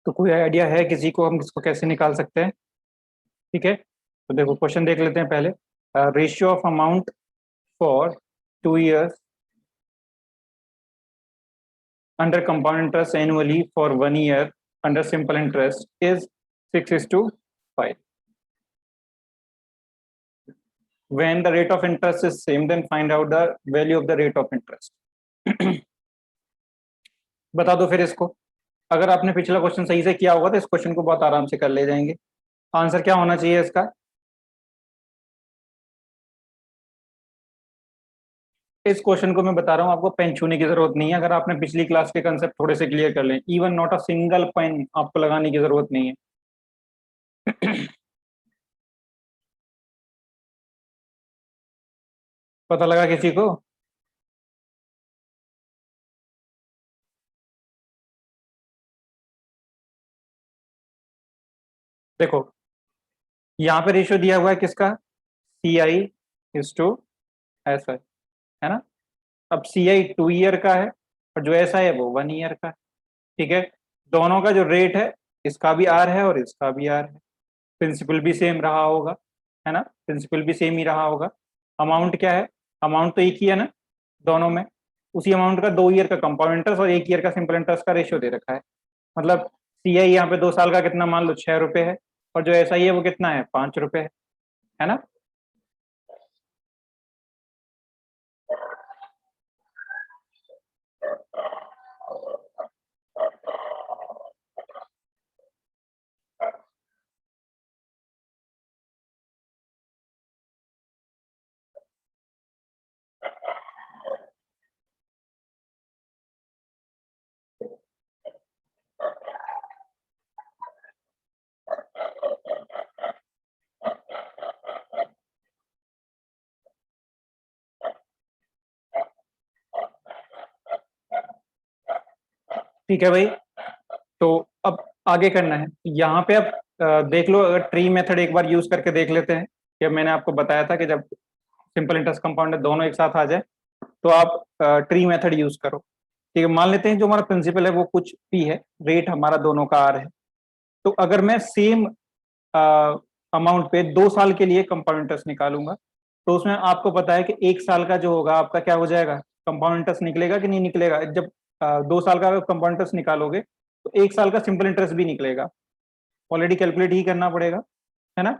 तो कोई आइडिया है किसी को, हम इसको कैसे निकाल सकते हैं? ठीक है, तो देखो क्वेश्चन देख लेते हैं पहले। Ratio of amount for 2 years under compound interest annually for 1 year under simple interest is 6:5. When the rate of interest is same, then find out the value of the rate of interest. बता दो फिर इसको। अगर आपने पिछला question सही से किया होगा तो इस क्वेश्चन को बहुत आराम से कर ले जाएंगे। आंसर क्या होना चाहिए इसका? इस क्वेश्चन को मैं बता रहा हूं, आपको पेन छूने की जरूरत नहीं है। अगर आपने पिछली क्लास के कंसेप्ट थोड़े से क्लियर कर लें, even not a single pen आपको लगाने की जरूरत नहीं है। पता लगा किसी को? देखो, यहाँ पे रेशियो दिया हुआ है किसका? CI/SI, है ना? अब CI 2 year का है और जो SI है वो 1 year का है। ठीक है, दोनों का जो रेट है, इसका भी R है और इसका भी R है। प्रिंसिपल भी सेम रहा होगा, है ना? प्रिंसिपल भी सेम ही रहा होगा। अमाउंट क्या है? अमाउंट तो एक ही है ना दोनों में। उसी अमाउंट का 2 year का कंपाउंड इंटरेस्ट और 1 year का सिंपल इंटरेस्ट का रेशियो दे रखा है। मतलब CI यहाँ पे 2 साल का कितना, मान लो 6 रुपए है, और जो SI है वो कितना है, 5 रुपए है ना? ठीक है भाई, तो अब आगे करना है। यहाँ पे अब देख लो, अगर ट्री मेथड एक बार यूज करके देख लेते हैं। कि मैंने आपको बताया था कि जब सिंपल इंटरेस्ट कंपाउंड दोनों एक साथ आ जाए तो आप ट्री मेथड यूज करो। ठीक है, मान लेते हैं जो हमारा प्रिंसिपल है वो कुछ पी है, रेट हमारा दोनों का आर है। तो अगर मैं सेम अमाउंट पे 2 साल के लिए कंपाउंड इंटरेस्ट निकालूंगा, तो उसमें आपको पता है कि 1 साल का जो होगा आपका क्या हो जाएगा, कंपाउंड इंटरेस्ट निकलेगा कि नहीं निकलेगा? जब 2 साल का कंपाउंड इंटरेस्ट निकालोगे तो 1 साल का सिंपल इंटरेस्ट भी निकलेगा। ऑलरेडी कैलकुलेट ही करना पड़ेगा, है ना?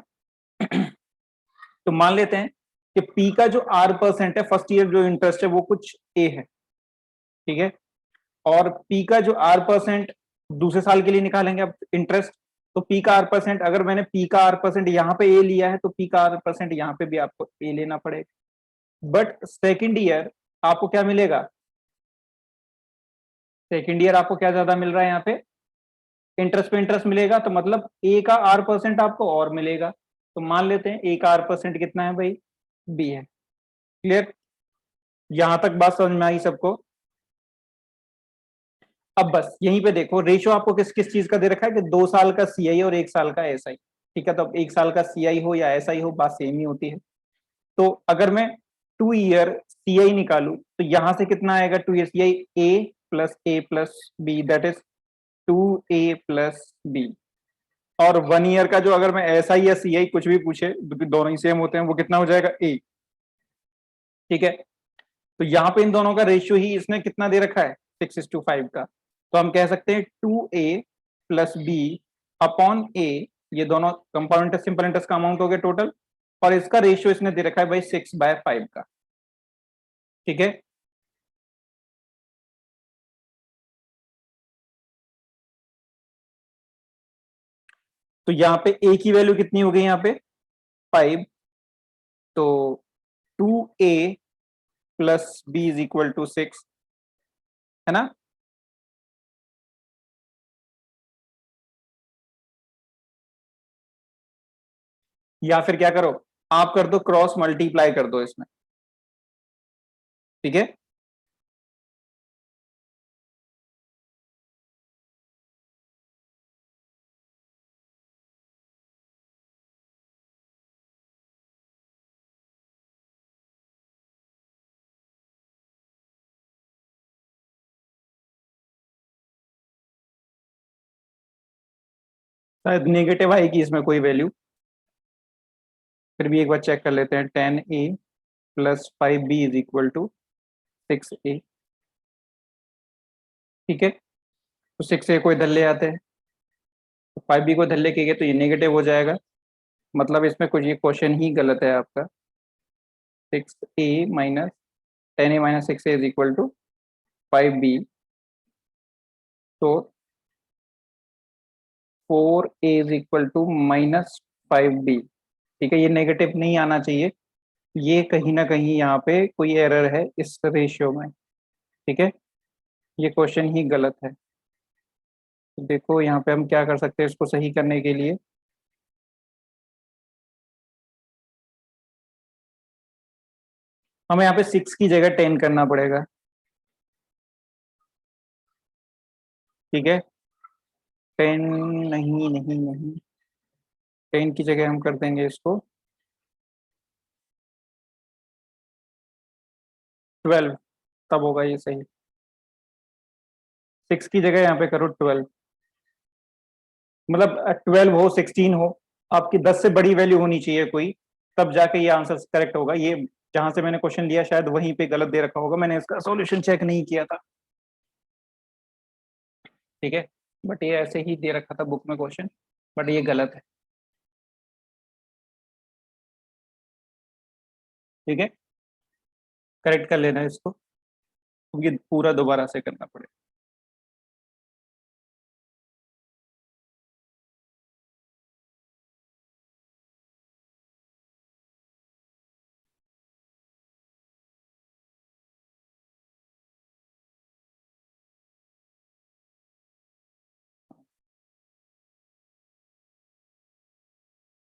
तो मान लेते हैं कि पी का जो R% है, फर्स्ट ईयर जो इंटरेस्ट है वो कुछ ए है। ठीक है, और पी का जो R% दूसरे साल के लिए निकालेंगे अब इंटरेस्ट। तो पी का R%, अगर मैंने पी का R% यहाँ पे ए लिया है तो पी का R% यहाँ पे भी आपको ए लेना पड़ेगा। बट सेकेंड ईयर आपको क्या मिलेगा? सेकेंड ईयर आपको क्या ज्यादा मिल रहा है यहाँ पे? इंटरेस्ट पे इंटरेस्ट मिलेगा, तो मतलब ए का R% आपको और मिलेगा। तो मान लेते हैं ए का R% कितना है भाई? बी है। क्लियर? यहां तक बात समझ में आई सबको? अब बस यहीं पे देखो, रेशियो आपको किस किस चीज का दे रखा है कि 2 साल का CI और 1 साल का SI। ठीक है, तो अब 1 साल का CI हो या SI हो, बात सेम ही होती है। तो अगर मैं 2 year CI निकालू तो यहां से कितना आएगा? 2 year CI, A+A+B, that is 2A+B। और 1 year का जो, अगर मैं SI या CI कुछ भी पूछे, दोनों ही सेम होते हैं, वो कितना हो जाएगा? A। ठीक है, तो यहाँ पे इन दोनों का रेशियो ही इसने कितना दे रखा है? 6:5 का। तो हम कह सकते हैं 2A+B अपॉन A। ये दोनों कंपाउंड इंटरेस्ट सिंपल इंटरेस्ट का अमाउंट हो गया टोटल, और इसका रेशियो इसने दे रखा है भाई 6/5 का। ठीक है, तो यहाँ पे A की वैल्यू कितनी हो गई यहाँ पे? 5। तो 2A+B = 6, है ना? या फिर क्या करो, आप कर दो क्रॉस मल्टीप्लाई कर दो इसमें। ठीक है, शायद नेगेटिव आएगी इसमें कोई वैल्यू, फिर भी एक बार चेक कर लेते हैं। 10a plus 5b is equal to 6a। ठीक है, तो 6a को इधर ले आते हैं, तो 5b को इधर लेके गए तो ये नेगेटिव हो जाएगा, मतलब इसमें कुछ ये क्वेश्चन ही गलत है आपका। 6a minus 10a minus 6a is equal to 5b, तो 4a is equal to minus 5b। ठीक है, ये नेगेटिव नहीं आना चाहिए, ये कहीं ना कहीं यहाँ पे कोई एरर है इस रेशियो में। ठीक है, ये क्वेश्चन ही गलत है। तो देखो यहाँ पे हम क्या कर सकते हैं इसको सही करने के लिए। हमें यहाँ पे 6 की जगह 10 करना पड़ेगा। ठीक है, 10 नहीं नहीं नहीं, 10 की जगह हम कर देंगे इसको 12, तब होगा ये सही। 6 की जगह यहाँ पे करो 12, मतलब 12 हो 16 हो, आपकी 10 से बड़ी वैल्यू होनी चाहिए कोई, तब जाके ये आंसर करेक्ट होगा। ये जहां से मैंने क्वेश्चन लिया शायद वहीं पे गलत दे रखा होगा, मैंने इसका सॉल्यूशन चेक नहीं किया था। ठीक है, बट ये ऐसे ही दे रखा था बुक में क्वेश्चन, बट ये गलत है। ठीक है, करेक्ट कर लेना इसको, क्योंकि पूरा दोबारा से करना पड़ेगा।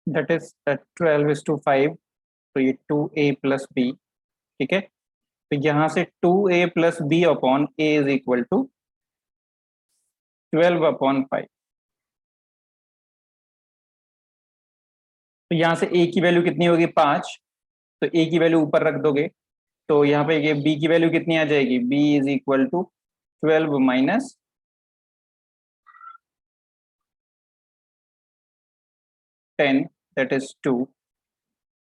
दैट इज 12:5, तो ये 2a प्लस बी। ठीक है, तो यहाँ से 2a+b upon a is equal to 12/5। तो यहाँ से a की वैल्यू कितनी होगी 5, तो a की वैल्यू ऊपर रख दोगे, तो यहाँ पे ये b की वैल्यू कितनी आ जाएगी, b is equal to 12 minus 10, that is 2।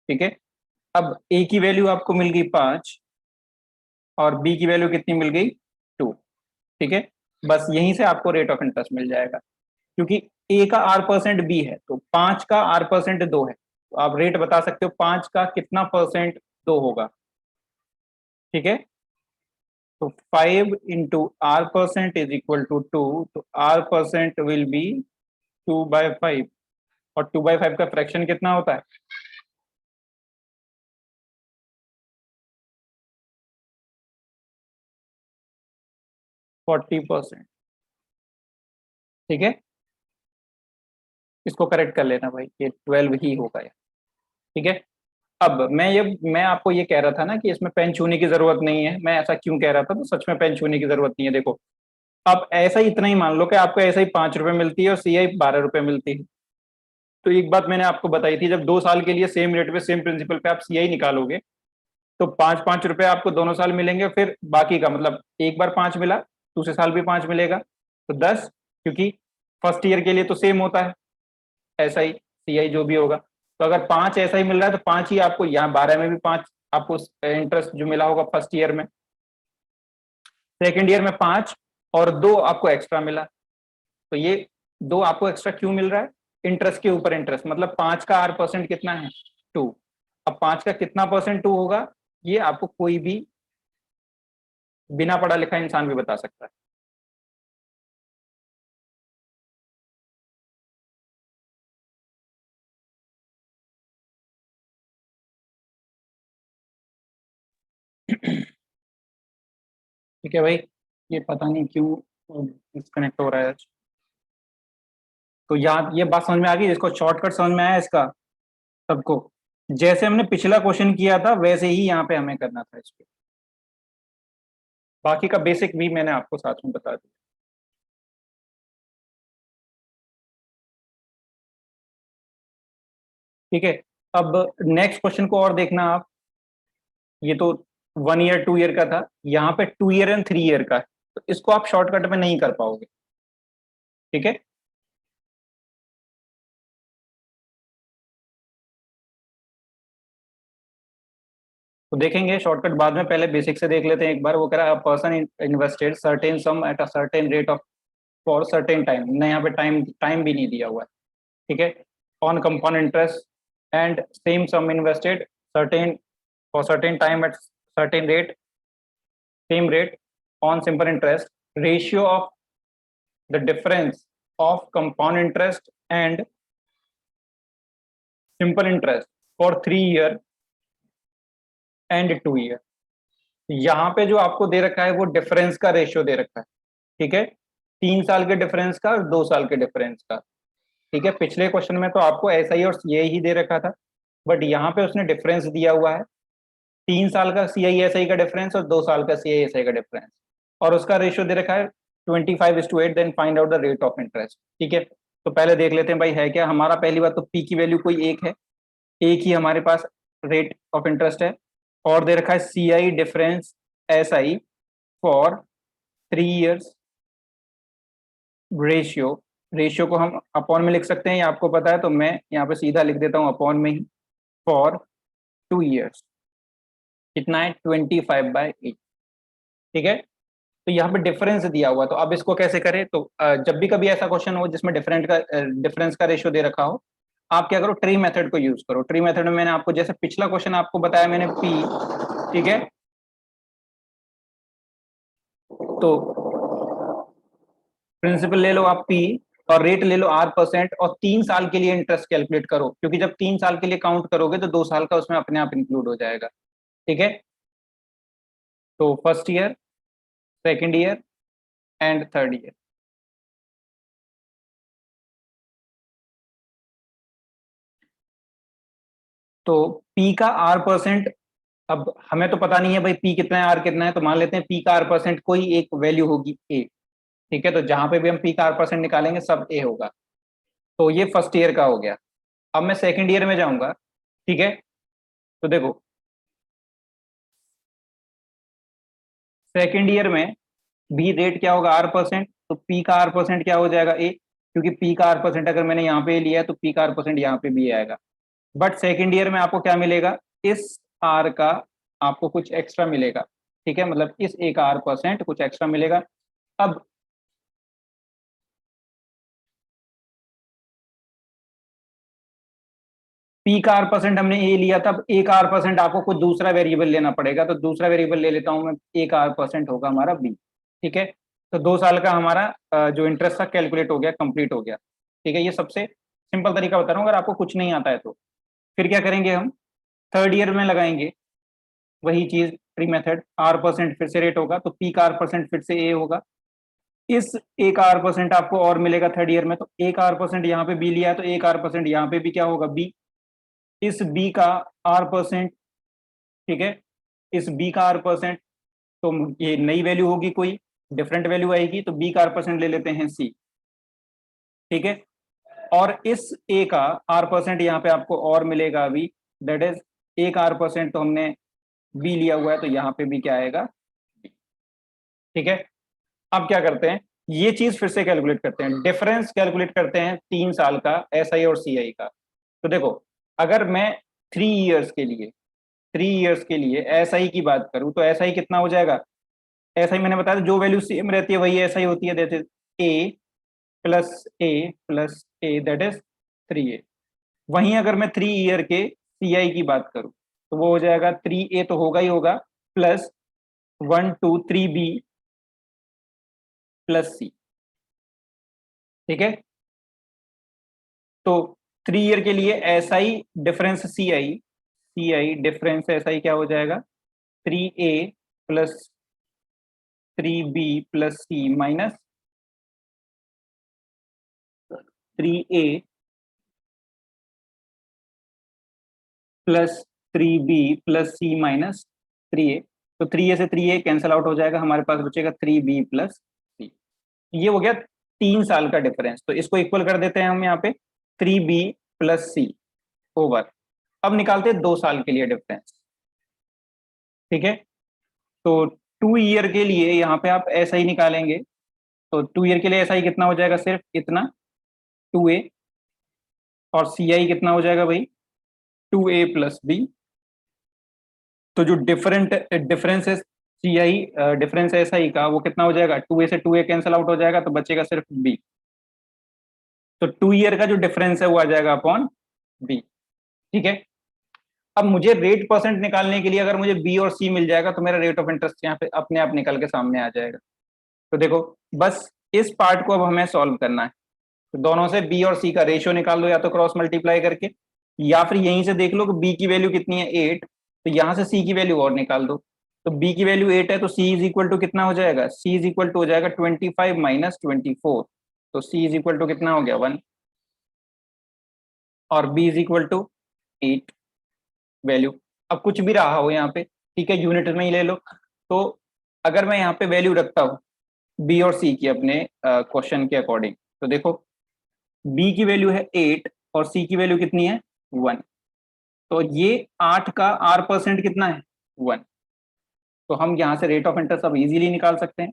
ठीक है, अब a की वैल्यू आपको मिल गई 5 और b की वैल्यू कितनी मिल गई 2। ठीक है, बस यहीं से आपको रेट ऑफ इंटरेस्ट मिल जाएगा, क्योंकि a का r% b है, तो 5 का r% 2 है, तो आप रेट बता सकते हो 5 का कितना परसेंट 2 होगा। ठीक है, तो 5 into r% is equal to 2, तो r% विल बी 2/5, और 2/5 का फ्रैक्शन कितना होता है, 40%। ठीक है, इसको करेक्ट कर लेना भाई, ये 12 ही होगा यार। ठीक है, अब मैं आपको ये कह रहा था ना कि इसमें पेन छूने की जरूरत नहीं है, मैं ऐसा क्यों कह रहा था, तो सच में पेन छूने की जरूरत नहीं है। देखो, अब ऐसा ही इतना ही मान लो कि आपको ऐसा ही 5 रुपए मिलती है और सीआई 12 रुपए मिलती है, तो एक बात मैंने आपको बताई थी, जब 2 साल के लिए सेम रेट पे सेम प्रिंसिपल पे आप सीआई निकालोगे, तो 5-5 रुपए आपको दोनों साल मिलेंगे, फिर बाकी का मतलब एक बार 5 मिला, दूसरे साल भी 5 मिलेगा, तो 10, क्योंकि फर्स्ट ईयर के लिए तो सेम होता है ऐसा ही सीआई जो भी होगा। तो अगर 5 ऐसा ही मिल रहा है तो 5 ही आपको, यहाँ 12 में भी 5 आपको इंटरेस्ट जो मिला होगा फर्स्ट ईयर में, सेकेंड ईयर में 5, और 2 आपको एक्स्ट्रा मिला। तो ये 2 आपको एक्स्ट्रा क्यों मिल रहा है, इंटरेस्ट के ऊपर इंटरेस्ट, मतलब 5 का r% कितना है 2। अब 5 का कितना परसेंट 2 होगा, ये आपको कोई भी बिना पढ़ा लिखा इंसान भी बता सकता है। ठीक है भाई, ये पता नहीं क्यों डिस्कनेक्ट हो रहा है। तो यहाँ ये बात समझ में आ गई, इसको शॉर्टकट समझ में आया इसका सबको। जैसे हमने पिछला क्वेश्चन किया था वैसे ही यहाँ पे हमें करना था इसको, बाकी का बेसिक भी मैंने आपको साथ में बता दिया। ठीक है, अब नेक्स्ट क्वेश्चन को और देखना आप, ये तो 1 ईयर 2 ईयर का था, यहाँ पे 2 ईयर एंड 3 ईयर का है, तो इसको आप शॉर्टकट में नहीं कर पाओगे। ठीक है, तो देखेंगे शॉर्टकट बाद में, पहले बेसिक से देख लेते हैं एक बार। वो कह रहा है person invested certain some at a certain rate of for certain time, ना यहाँ पे टाइम टाइम भी नहीं दिया हुआ है, ठीक है। On compound interest and same sum invested certain for certain time at certain rate, same rate on simple interest, ratio of the difference of compound interest and simple interest for 3 year and 2 year. यहाँ पे जो आपको दे रखा है वो difference का ratio दे रखा है, ठीक है, 3 साल के डिफरेंस का और 2 साल के डिफरेंस का, ठीक है। पिछले क्वेश्चन में तो आपको ऐसा ही और सी ही दे रखा था, बट यहाँ पे उसने डिफरेंस दिया हुआ है, 3 साल का सी आई एस आई का डिफरेंस और 2 साल का सी आई एस आई का डिफरेंस, और उसका रेशियो दे रखा है 25:8, then find out the rate of interest, ठीक है। तो पहले देख लेते हैं भाई है क्या हमारा। पहली बात तो पी की वैल्यू कोई एक है, एक ही हमारे पास रेट ऑफ इंटरेस्ट है, और दे रखा है C I difference S I for 3 years. Ratio, ratio को हम अपॉन में लिख सकते हैं, ये आपको पता है, तो मैं यहाँ पे सीधा लिख देता हूँ अपॉन में ही, फॉर 2 ईयर्स कितना है 25/8, ठीक है। तो यहाँ पे डिफरेंस दिया हुआ, तो अब इसको कैसे करें। तो जब भी कभी ऐसा क्वेश्चन हो जिसमें डिफरेंस का रेशियो दे रखा हो, आप क्या करो, ट्री मेथड को यूज करो। ट्री मेथड में मैंने आपको जैसे पिछला क्वेश्चन आपको बताया मैंने पी, ठीक है, तो प्रिंसिपल ले लो आप पी, और रेट ले लो R%, और 3 साल के लिए इंटरेस्ट कैलकुलेट करो, क्योंकि जब 3 साल के लिए काउंट करोगे तो 2 साल का उसमें अपने आप इंक्लूड हो जाएगा, ठीक है। तो first year, second year and third year. तो पी का R%, अब हमें तो पता नहीं है भाई पी कितना है आर कितना है, तो मान लेते हैं पी का R% कोई एक वैल्यू होगी ए, ठीक है। तो जहां पे भी हम पी का R% निकालेंगे सब ए होगा। तो ये फर्स्ट ईयर का हो गया। अब मैं सेकेंड ईयर में जाऊंगा, ठीक है। तो देखो सेकेंड ईयर में बी रेट क्या होगा R%, तो पी का R% क्या हो जाएगा ए, क्योंकि पी का R% अगर मैंने यहाँ पे लिया है तो पी का R% यहाँ पे भी आएगा। बट सेकेंड ईयर में आपको क्या मिलेगा, इस आर का आपको कुछ एक्स्ट्रा मिलेगा, ठीक है, मतलब इस ए का R% कुछ एक्स्ट्रा मिलेगा। अब पी का R% हमने ए लिया था, अब ए का R% आपको कुछ दूसरा वेरिएबल लेना पड़ेगा, तो दूसरा वेरिएबल ले लेता हूं मैं, ए का R% होगा हमारा बी, ठीक है। तो 2 साल का हमारा जो इंटरेस्ट था कैलकुलेट हो गया, कंप्लीट हो गया, ठीक है। ये सबसे सिंपल तरीका बता रहा हूँ, अगर आपको कुछ नहीं आता है तो फिर क्या करेंगे हम, थर्ड ईयर में लगाएंगे वही चीज, ट्री मेथड, R% फिर से रेट होगा, तो पी का R% फिर से ए होगा, इस ए का R% आपको और मिलेगा थर्ड ईयर में, तो ए का R% यहाँ पे बी लिया है, तो ए का R% यहाँ पे भी क्या होगा बी, इस बी का R%, ठीक है, इस बी का R%, तो ये नई वैल्यू होगी, कोई डिफरेंट वैल्यू आएगी, तो बी का R% ले लेते हैं सी, ठीक है। और इस ए का R% यहाँ पे आपको और मिलेगा अभी, दैट इज ए का R% तो हमने बी लिया हुआ है, तो यहाँ पे भी क्या आएगा, ठीक है। अब क्या करते हैं, ये चीज फिर से कैलकुलेट करते हैं, डिफरेंस कैलकुलेट करते हैं 3 साल का एस आई और सी आई का। तो देखो अगर मैं 3 ईयर्स के लिए, 3 ईयर्स के लिए एस आई की बात करूं, तो एस आई कितना हो जाएगा, एस आई मैंने बताया जो वैल्यू सेम रहती है वही एस आई होती है, that is a plus A that is 3A। वहीं अगर मैं 3 ईयर के सी आई की बात करूं, तो वो हो जाएगा 3A तो होगा ही होगा, प्लस 1 2 3B प्लस सी, ठीक है। तो 3 ईयर के लिए S I difference C I difference S I क्या हो जाएगा, 3A plus 3B plus C minus 3A plus 3B plus C minus 3A। तो 3A से 3A कैंसल आउट हो जाएगा, हमारे पास बचेगा 3B प्लस सी। ये हो गया 3 साल का डिफरेंस, तो इसको इक्वल कर देते हैं हम यहाँ पे, 3B प्लस सी ओवर। अब निकालते हैं 2 साल के लिए डिफरेंस, ठीक है। तो 2 ईयर के लिए यहाँ पे आप ऐसा ही निकालेंगे, तो 2 ईयर के लिए ऐसा ही कितना हो जाएगा, सिर्फ इतना 2A, और सी आई कितना हो जाएगा भाई 2A प्लस बी। तो जो डिफरेंस है सी आई, डिफरेंस है एस आई का, वो कितना हो जाएगा, 2a से 2a कैंसिल आउट हो जाएगा, तो बचेगा सिर्फ बी। तो 2 ईयर का जो डिफरेंस है वो आ जाएगा अपॉन बी। ठीक है। अब मुझे रेट परसेंट निकालने के लिए अगर मुझे बी और सी मिल जाएगा तो मेरा रेट ऑफ इंटरेस्ट यहाँ पे अपने आप निकल के सामने आ जाएगा। तो देखो, बस इस पार्ट को अब हमें सॉल्व करना है। तो दोनों से बी और सी का रेशियो निकाल दो, या तो क्रॉस मल्टीप्लाई करके, या फिर यहीं से देख लो कि बी की वैल्यू कितनी है, 8, तो यहां से सी की वैल्यू और निकाल दो। तो बी की वैल्यू 8 है, तो सी इज इक्वल टू कितना हो जाएगा, सी इज इक्वल टू हो जाएगा 25 माइनस 24। तो सी इज इक्वल टू कितना हो गया, 1। और B is equal to 8 value. अब कुछ भी रहा हो यहाँ पे, ठीक है, यूनिट में ही ले लो। तो अगर मैं यहाँ पे वैल्यू रखता हूँ बी और सी की अपने क्वेश्चन के अकॉर्डिंग, तो देखो बी की वैल्यू है 8 और सी की वैल्यू कितनी है, 1। तो ये 8 का आर परसेंट कितना है, 1। तो हम यहाँ से रेट ऑफ इंटरेस्ट अब इजीली निकाल सकते हैं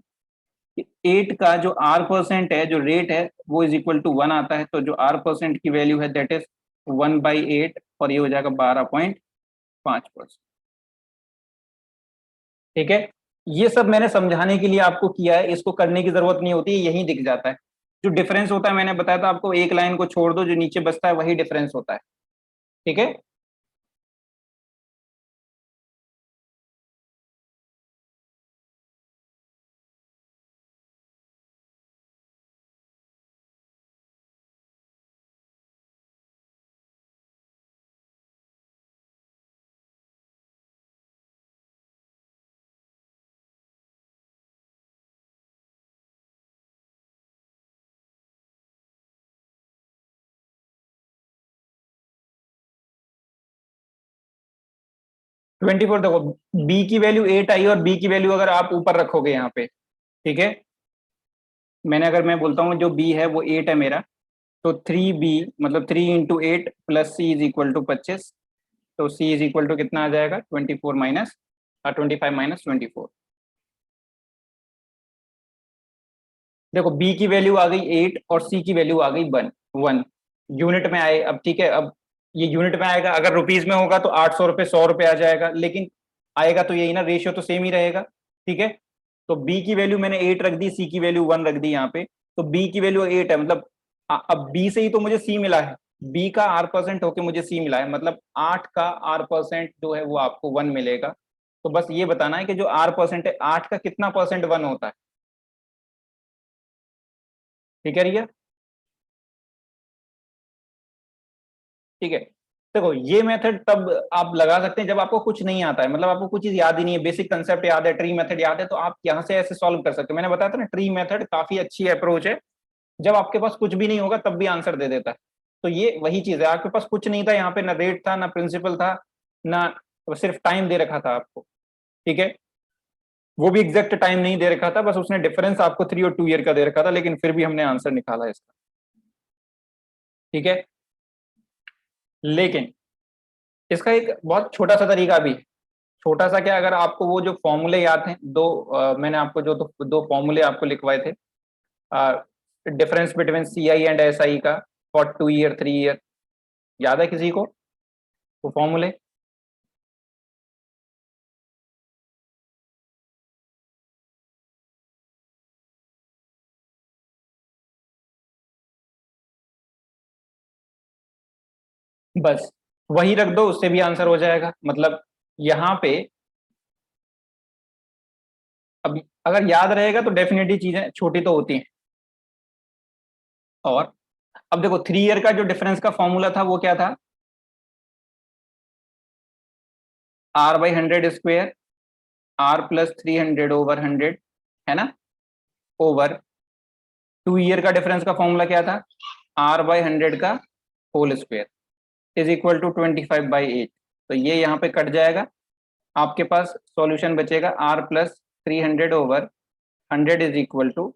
कि 8 का जो आर परसेंट है, जो रेट है, वो इज इक्वल टू 1 आता है। तो जो आर परसेंट की वैल्यू है दैट इज 1/8, और ये हो जाएगा 12.5%। ठीक है। ये सब मैंने समझाने के लिए आपको किया है, इसको करने की जरूरत नहीं होती है, यही दिख जाता है। जो डिफरेंस होता है मैंने बताया था आपको, एक लाइन को छोड़ दो, जो नीचे बचता है वही डिफरेंस होता है। ठीक है। 24, देखो बी की वैल्यू 8 आई, और बी की वैल्यू अगर आप ऊपर रखोगे यहाँ पे, ठीक है, अगर मैं बोलता हूँ जो बी है वो 8 है मेरा, तो 3b मतलब 3 × 8 plus C is equal to 25। तो सी इज इक्वल टू कितना आ जाएगा, 24 माइनस 25 माइनस 24। देखो बी की वैल्यू आ गई 8 और सी की वैल्यू आ गई 1 यूनिट में आए। अब ठीक है, अब ये यूनिट में आएगा, अगर रुपीज में होगा तो 800 रुपये 100 रुपये आ जाएगा, लेकिन आएगा तो यही ना, रेशियो तो सेम ही रहेगा। ठीक है। तो बी की वैल्यू मैंने 8 रख दी, सी की वैल्यू 1 रख दी यहाँ पे। तो बी की वैल्यू 8 है, मतलब अब बी से ही तो मुझे सी मिला है, बी का आर परसेंट होके मुझे सी मिला है, मतलब 8 का आर परसेंट जो है वो आपको 1 मिलेगा। तो बस ये बताना है कि जो आर परसेंट है 8 का कितना परसेंट 1 होता है। ठीक है रिया। ठीक है। देखो ये मेथड तब आप लगा सकते हैं जब आपको कुछ नहीं आता है, मतलब आपको कुछ चीज याद ही नहीं है, बेसिक कंसेप्ट याद है, ट्री मेथड याद है, तो आप यहाँ से ऐसे सॉल्व कर सकते हो। मैंने बताया था ना, ट्री मेथड काफी अच्छी अप्रोच है, जब आपके पास कुछ भी नहीं होगा तब भी आंसर दे देता है। तो ये वही चीज है, आपके पास कुछ नहीं था यहाँ पे, ना रेट था, ना प्रिंसिपल था, ना सिर्फ टाइम दे रखा था आपको। ठीक है। वो भी एग्जैक्ट टाइम नहीं दे रखा था, बस उसने डिफरेंस आपको 3 और 2 ईयर का दे रखा था, लेकिन फिर भी हमने आंसर निकाला इसका। ठीक है। लेकिन इसका एक बहुत छोटा सा तरीका भी है। छोटा सा क्या, अगर आपको वो जो फॉर्मूले याद हैं, मैंने आपको जो दो फॉर्मूले आपको लिखवाए थे, difference between C I and S I का, फॉर 2 ईयर 3 ईयर, याद है किसी को वो फॉर्मूले? बस वही रख दो, उससे भी आंसर हो जाएगा। मतलब यहाँ पे अब अगर याद रहेगा तो डेफिनेटली चीजें छोटी तो होती हैं। और अब देखो 3 ईयर का जो डिफरेंस का फॉर्मूला था वो क्या था, R/100 स्क्वेयर, R+300/100, है ना, ओवर 2 ईयर का डिफरेंस का फॉर्मूला क्या था, R/100 का whole square is equal to 25/8। तो ये यहाँ पे कट जाएगा, आपके पास सॉल्यूशन बचेगा R+300/100 इज इक्वल टू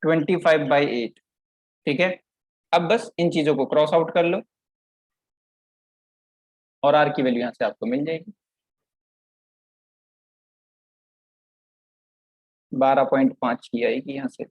25/8। ठीक है। अब बस इन चीजों को क्रॉस आउट कर लो, और आर की वैल्यू यहाँ से आपको मिल जाएगी, 12.5 की आएगी यहाँ से।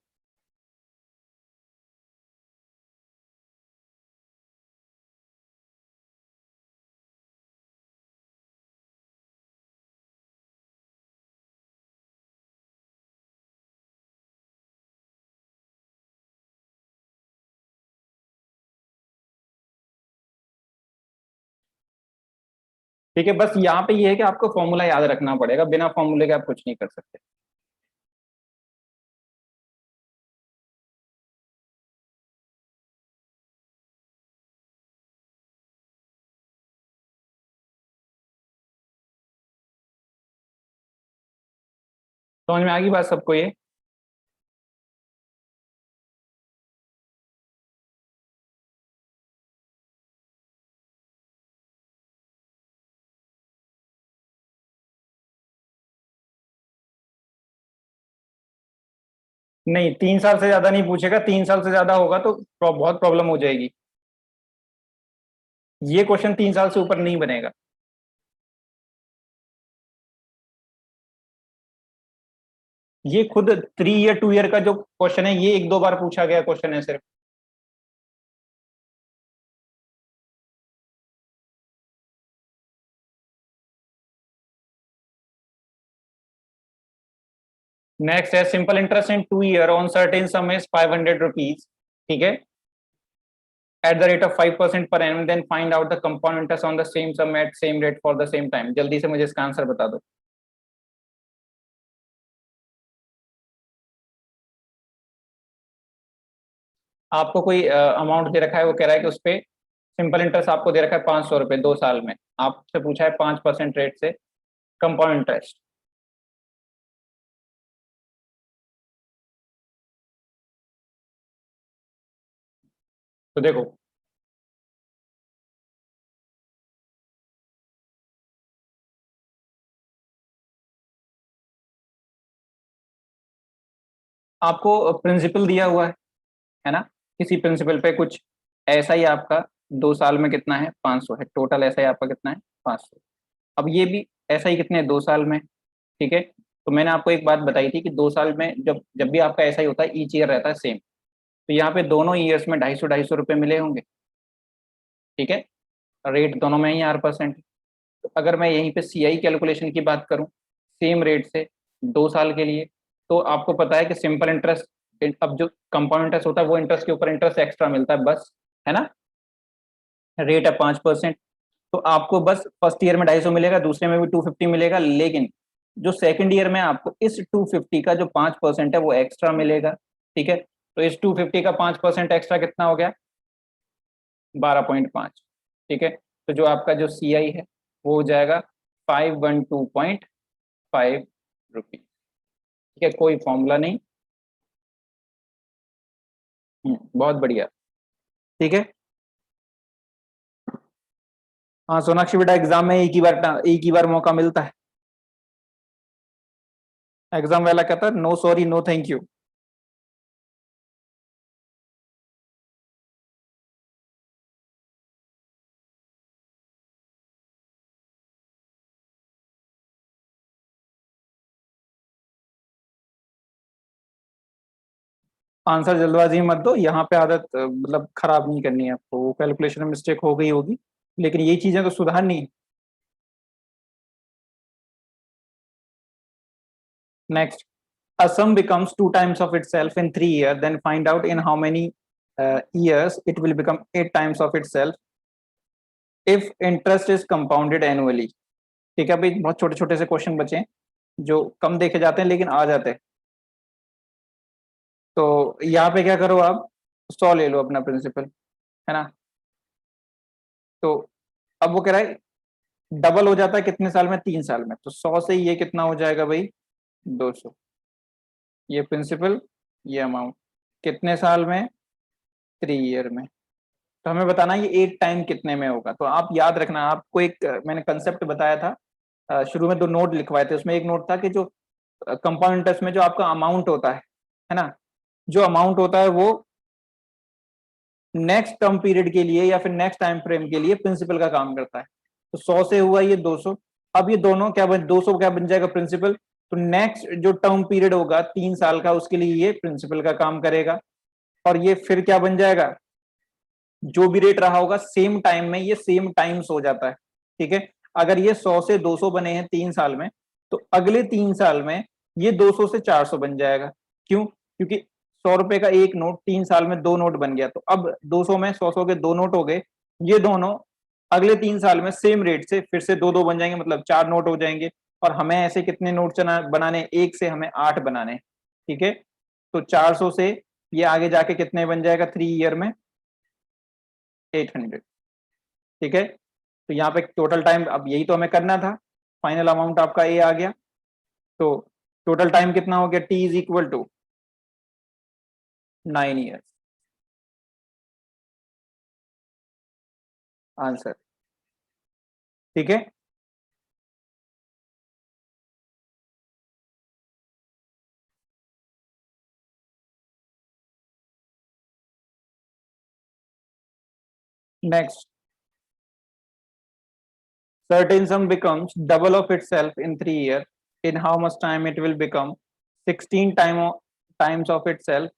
ठीक है, बस यहाँ पे ये है कि आपको फॉर्मूला याद रखना पड़ेगा, बिना फॉर्मूले के आप कुछ नहीं कर सकते। समझ में आ गई बात सबको ये? नहीं, 3 साल से ज्यादा नहीं पूछेगा, 3 साल से ज्यादा होगा तो बहुत प्रॉब्लम हो जाएगी। ये क्वेश्चन 3 साल से ऊपर नहीं बनेगा। ये खुद 3 ईयर 2 ईयर का जो क्वेश्चन है, ये 1-2 बार पूछा गया क्वेश्चन है सिर्फ। नेक्स्ट है simple interest in 2 year on certain sum is 500 rupees, ठीक है, at the rate of 5% per annum, then find out the compound interest on the same sum at same rate for the same time. जल्दी से मुझे इसका answer बता दो। आपको कोई अमाउंट दे रखा है, वो कह रहा है कि उस पे सिंपल इंटरेस्ट आपको दे रखा है 500 रुपये 2 साल में, आपसे पूछा है 5% रेट से कंपाउंड इंटरेस्ट। तो देखो, आपको प्रिंसिपल दिया हुआ है ना, किसी प्रिंसिपल पे कुछ ऐसा ही आपका 2 साल में कितना है, 500 है टोटल, ऐसा ही आपका कितना है, 500। अब ये भी ऐसा ही कितने 2 साल में, ठीक है। तो मैंने आपको एक बात बताई थी कि 2 साल में जब जब भी आपका ऐसा ही होता है, ईच ईयर रहता है सेम, तो यहाँ पे दोनों ईयर्स में 250-250 रुपये मिले होंगे, ठीक है। रेट दोनों में ही 8%। तो अगर मैं यहीं पे सीआई कैलकुलेशन की बात करूं सेम रेट से 2 साल के लिए, तो आपको पता है कि सिंपल इंटरेस्ट, अब जो कंपाउंड इंटरेस्ट होता है वो इंटरेस्ट के ऊपर इंटरेस्ट एक्स्ट्रा मिलता है बस, है ना। रेट है 5%। तो आपको बस फर्स्ट ईयर में 250 मिलेगा, दूसरे में भी 250 मिलेगा, लेकिन जो सेकंड ईयर में आपको इस 250 का जो 5% है वो एक्स्ट्रा मिलेगा, ठीक है। तो इस 250 का 5% एक्स्ट्रा कितना हो गया, 12.5, ठीक है। तो जो आपका जो सी आई है वो हो जाएगा 512.5 रुपीज, ठीक है, कोई फॉर्मूला नहीं। बहुत बढ़िया, ठीक है। हाँ सोनाक्षी बेटा, एग्जाम में एक ही बार मौका मिलता है। एग्जाम वाला कहता है no sorry no thank you. Answer जल्दबाजी मत दो, यहाँ पे आदत मतलब खराब नहीं करनी है आपको, वो कैलकुलेशन में मिस्टेक हो गई होगी, लेकिन ये चीजें तो सुधारनी है। Next, a sum becomes 2 times of itself in 3 years, then find out in how many years it will become 8 times of itself if interest is compounded annually। ठीक है, अभी बहुत छोटे छोटे से क्वेश्चन बचे हैं जो कम देखे जाते हैं लेकिन आ जाते हैं। तो यहाँ पे क्या करो आप, 100 ले लो अपना प्रिंसिपल, है ना। तो अब वो कह रहा है डबल हो जाता है कितने साल में, 3 साल में, तो 100 से ये कितना हो जाएगा भाई, 200। ये प्रिंसिपल, ये अमाउंट कितने साल में, 3 ईयर में। तो हमें बताना है ये 8 टाइम कितने में होगा। तो आप याद रखना, आपको एक मैंने कंसेप्ट बताया था, शुरू में 2 नोट लिखवाए थे, उसमें एक नोट था कि जो कंपाउंड इंटरेस्ट में जो आपका अमाउंट होता है ना, जो अमाउंट होता है वो नेक्स्ट टर्म पीरियड के लिए या फिर नेक्स्ट टाइम फ्रेम के लिए प्रिंसिपल का काम करता है। तो 100 से हुआ ये 200, अब ये दोनों क्या बन, 200 क्या बन जाएगा, प्रिंसिपल। तो नेक्स्ट जो टर्म पीरियड होगा 3 साल का, उसके लिए ये प्रिंसिपल का काम करेगा, और ये फिर क्या बन जाएगा, जो भी रेट रहा होगा सेम टाइम में ये सेम टाइम्स हो जाता है, ठीक है। अगर ये 100 से 200 बने हैं 3 साल में, तो अगले 3 साल में ये 200 से 400 बन जाएगा। क्यों, क्योंकि 100 रुपए का एक नोट 3 साल में 2 नोट बन गया, तो अब 200 में 100 के 2 नोट हो गए, ये दोनों अगले 3 साल में सेम रेट से फिर से दो दो बन जाएंगे, मतलब 4 नोट हो जाएंगे। और हमें ऐसे कितने नोट बनाने, एक से हमें 8 बनाने, ठीक है। तो 400 से ये आगे जाके कितने बन जाएगा 3 ईयर में, 800, ठीक है। तो यहाँ पे टोटल टाइम, अब यही तो हमें करना था, फाइनल अमाउंट आपका ए आ गया। तो टोटल टाइम कितना हो गया, T is equal to 9 years, answer, ठीक है। Next, certain sum becomes double of itself in 3 years, in how much time it will become 16 times of itself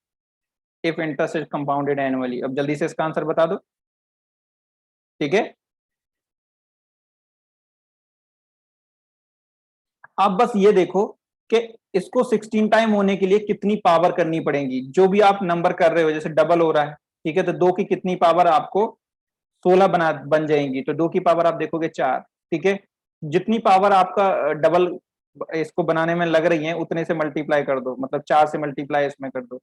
if interest is compounded annually? अब जल्दी से इसका answer बता दो, ठीक है। आप बस ये देखो कि इसको 16 टाइम होने के लिए कितनी पावर करनी पड़ेगी, जो भी आप नंबर कर रहे हो, जैसे डबल हो रहा है, ठीक है, तो दो की कितनी पावर आपको 16 बन जाएंगी, तो दो की पावर आप देखोगे 4, ठीक है। जितनी पावर आपका डबल इसको बनाने में लग रही है उतने से मल्टीप्लाई कर दो, मतलब 4 से मल्टीप्लाई इसमें कर दो,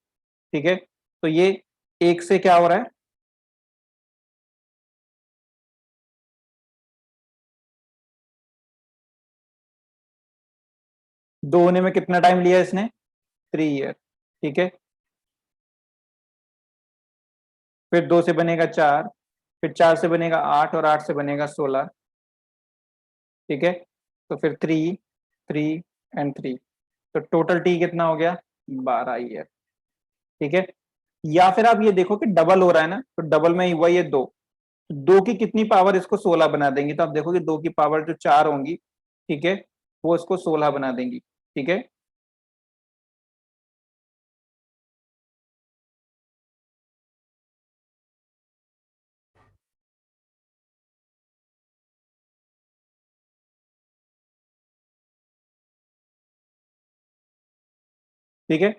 ठीक है। तो ये एक से क्या हो रहा है, दो होने में कितना टाइम लिया इसने, 3 ईयर, ठीक है। फिर दो से बनेगा 4, फिर 4 से बनेगा 8, और 8 से बनेगा 16, ठीक है। तो फिर 3 3 एंड 3, तो टोटल टी कितना हो गया, 12 ईयर, ठीक है। या फिर आप ये देखो कि डबल हो रहा है ना, तो डबल में ही हुआ ये दो, दो की कितनी पावर इसको 16 बना देंगी, तो आप देखोगे दो की पावर जो 4 होंगी, ठीक है, वो इसको 16 बना देंगी, ठीक है। ठीक है,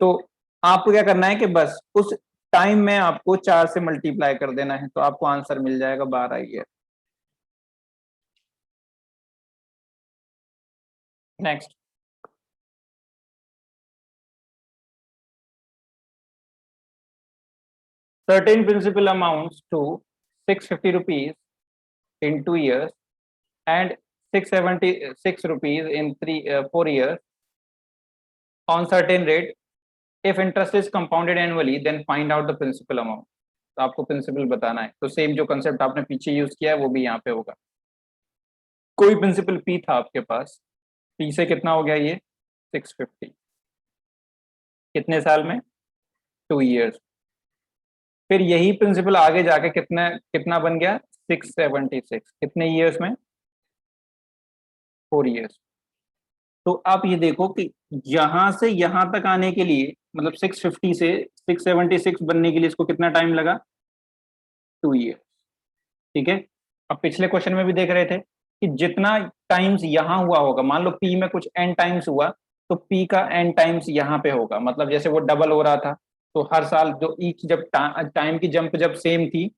तो आपको क्या करना है कि बस उस टाइम में आपको 4 से मल्टीप्लाई कर देना है, तो आपको आंसर मिल जाएगा 12 year. Next, certain principal amounts to 650 rupees in 2 years and 676 rupees in 4 years on certain rate. If interest is compounded annually, then find out the principal amount. तो आपको प्रिंसिपल बताना है, तो सेम जो कंसेप्ट आपने पीछे use किया है वो भी यहाँ पे होगा। कोई प्रिंसिपल पी था आपके पास, पी से कितना हो गया ये 650, कितने साल में, 2 ईयर्स। फिर यही प्रिंसिपल आगे जाके कितना कितना बन गया, 676, कितने ईयर्स में, 4 ईयर्स। तो आप ये देखो कि यहां से यहां तक आने के लिए, मतलब 650 से 676 बनने के लिए इसको कितना टाइम लगा, 2 ईयर, ठीक है। अब पिछले क्वेश्चन में भी देख रहे थे कि जितना टाइम्स यहां हुआ होगा, मान लो पी में कुछ एन टाइम्स हुआ, तो पी का एन टाइम्स यहाँ पे होगा, मतलब जैसे वो डबल हो रहा था, तो हर साल जो ईच जब टाइम की जंप जब सेम थी,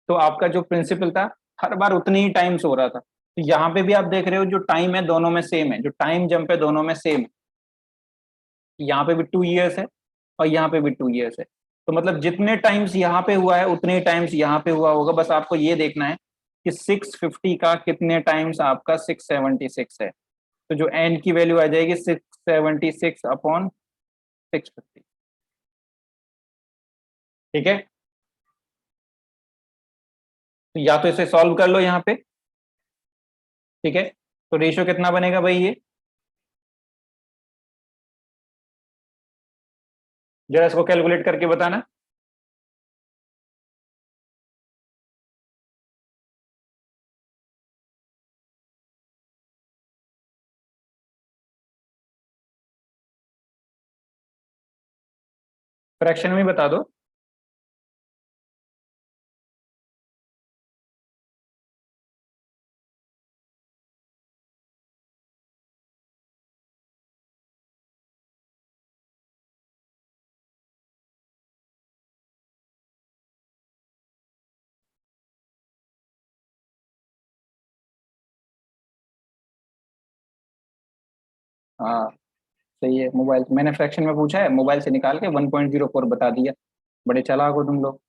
तो आपका जो प्रिंसिपल था हर बार उतनी ही टाइम्स हो रहा था। तो यहाँ पे भी आप देख रहे हो जो टाइम है दोनों में सेम है, जो टाइम जंप है दोनों में सेम है, यहाँ पे भी 2 ईयर्स है और यहाँ पे भी 2 ईयर्स है। तो मतलब जितने टाइम्स यहाँ पे हुआ है उतने टाइम्स यहाँ पे हुआ होगा, बस आपको ये देखना है कि 650 का कितने टाइम्स आपका 676 है। तो जो एन की वैल्यू आ जाएगी 676/650, ठीक है। तो या तो इसे सॉल्व कर लो यहाँ पे, ठीक है। तो रेशियो कितना बनेगा भाई ये, जरा इसको कैलकुलेट करके बताना। फ्रैक्शन में बता दो। हाँ सही है, मोबाइल मैंने फ्रैक्शन में पूछा है, मोबाइल से निकाल के 1.04 बता दिया। बड़े चालाक हो तुम लोग।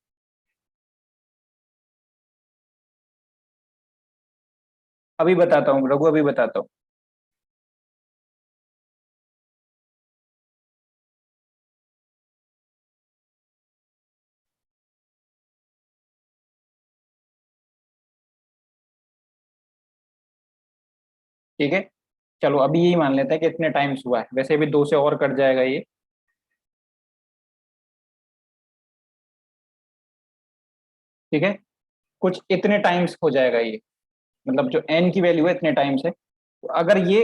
अभी बताता हूँ रघु, अभी बताता हूँ। ठीक है, चलो अभी यही मान लेते हैं कि इतने टाइम्स हुआ है, वैसे भी दो से और कट जाएगा ये। ठीक है, कुछ इतने टाइम्स हो जाएगा ये, मतलब जो एन की वैल्यू है इतने टाइम्स है। तो अगर ये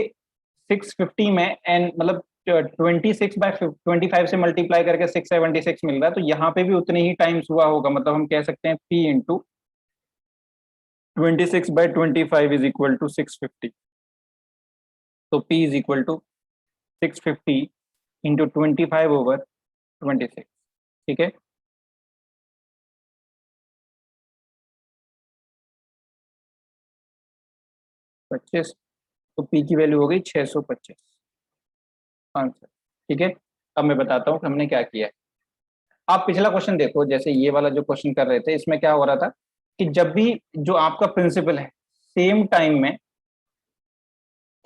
650 में एन मतलब 26/25 से मल्टीप्लाई करके 676 मिल रहा है, तो यहाँ पे भी उतने ही टाइम्स हुआ होगा। मतलब हम कह सकते हैं P into 26/25 is equal to 650। तो P is equal to 650 into 25/26। ठीक है, 25। तो पी की वैल्यू हो गई 625 आंसर। ठीक है, अब मैं बताता हूँ कि हमने क्या किया है। आप पिछला क्वेश्चन देखो, जैसे ये वाला जो क्वेश्चन कर रहे थे, इसमें क्या हो रहा था कि जब भी जो आपका प्रिंसिपल है सेम टाइम में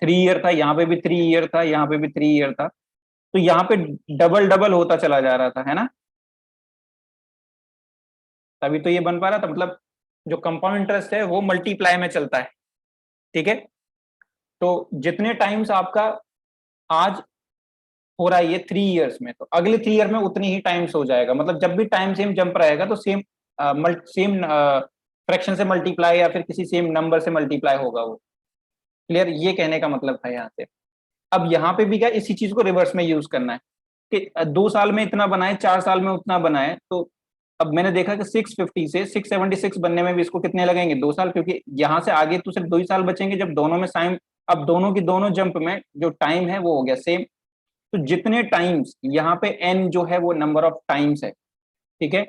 3 ईयर था, यहाँ पे भी 3 ईयर था, यहाँ पे भी 3 ईयर था, तो यहाँ पे डबल डबल होता चला जा रहा था, है ना। तभी तो ये बन पा रहा था, मतलब जो कंपाउंड इंटरेस्ट है वो मल्टीप्लाई में चलता है। ठीक है, तो जितने टाइम्स आपका आज हो रहा है ये 3 ईयर्स में, तो अगले 3 ईयर में उतनी ही टाइम्स हो जाएगा। मतलब जब भी टाइम सेम जंप रहेगा तो सेम फ्रैक्शन से मल्टीप्लाई या फिर किसी सेम नंबर से मल्टीप्लाई होगा वो। क्लियर, ये कहने का मतलब है यहाँ से। अब यहाँ पे भी क्या इसी चीज को रिवर्स में यूज करना है कि 2 साल में इतना बनाए, 4 साल में उतना बनाए। तो अब मैंने देखा कि 650 से 676 बनने में भी इसको कितने लगेंगे, 2 साल, क्योंकि यहाँ से आगे तो सिर्फ 2 ही साल बचेंगे जब दोनों में साइन। अब दोनों की दोनों जंप में जो टाइम है वो हो गया सेम। तो जितने टाइम्स यहाँ पे एन जो है वो नंबर ऑफ टाइम्स है। ठीक है,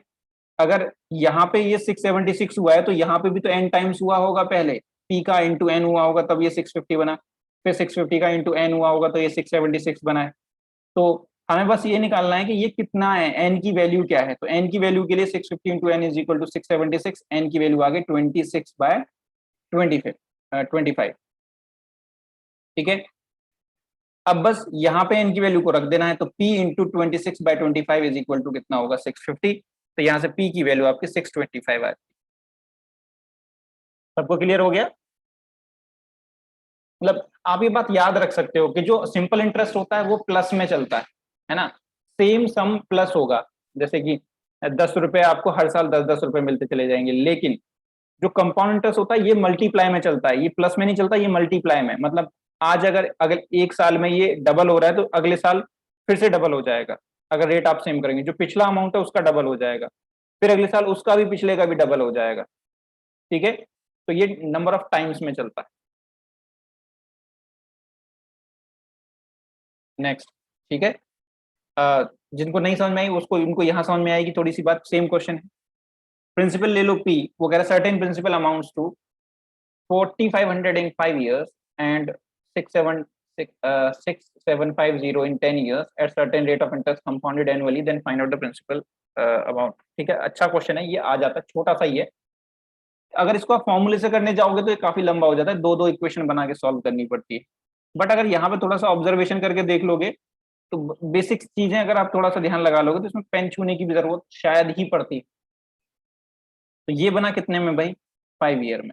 अगर यहाँ पे ये 676 हुआ है तो यहाँ पे भी तो एन टाइम्स हुआ होगा पहले। पी का इंटू एन हुआ होगा तब ये 650 बना। फिर 650 का इंटू एन हुआ होगा तो ये 676 बना है। तो हमें बस ये निकालना है कि ये कितना है, एन की वैल्यू क्या है। तो एन की वैल्यू के लिए 650 into N is equal to 676। N की वैल्यू आ गई 26/25। ठीक है, अब बस यहाँ पे इनकी वैल्यू को रख देना है। तो P into 26/25 is equal to कितना होगा, 650। तो यहाँ से P की वैल्यू आपकी 625 आ गई। सबको क्लियर हो गया। मतलब आप ये बात याद रख सकते हो कि जो सिंपल इंटरेस्ट होता है वो प्लस में चलता है ना। सेम सम प्लस होगा। जैसे कि 10 रुपए आपको हर साल 10-10 रुपए मिलते चले जाएंगे, लेकिन जो कंपाउंड इंटरेस्ट होता है ये मल्टीप्लाई में चलता है, ये प्लस में नहीं चलता, ये मल्टीप्लाई में। मतलब आज अगर अगर 1 साल में ये डबल हो रहा है तो अगले साल फिर से डबल हो जाएगा। अगर रेट आप सेम करेंगे, जो पिछला अमाउंट है उसका डबल हो जाएगा, फिर अगले साल उसका भी पिछले का भी डबल हो जाएगा। ठीक है, तो ये नंबर ऑफ टाइम्स में चलता है। नेक्स्ट। ठीक है, जिनको नहीं समझ में आई उसको उनको यहाँ समझ में आएगी थोड़ी सी बात। सेम क्वेश्चन है, प्रिंसिपल ले लो पी, वो कह रहा है certain principal amounts to 4500 in 5 years and 6750 in 10 years at certain rate of interest compounded annually, then find out the principal amount। ठीक है, अच्छा क्वेश्चन है, ये आ जाता है, छोटा सा ही है। अगर इसको आप फॉर्मूले से करने जाओगे तो ये काफी लंबा हो जाता है, दो दो इक्वेशन बना के सॉल्व करनी पड़ती है। बट अगर यहाँ पे थोड़ा सा ऑब्जर्वेशन करके देख लोगे तो बेसिक चीजें अगर आप थोड़ा सा ध्यान लगा लोगे तो इसमें पेन छूने की भी जरूरत शायद ही पड़ती है। तो ये बना कितने में भाई, 5 ईयर में।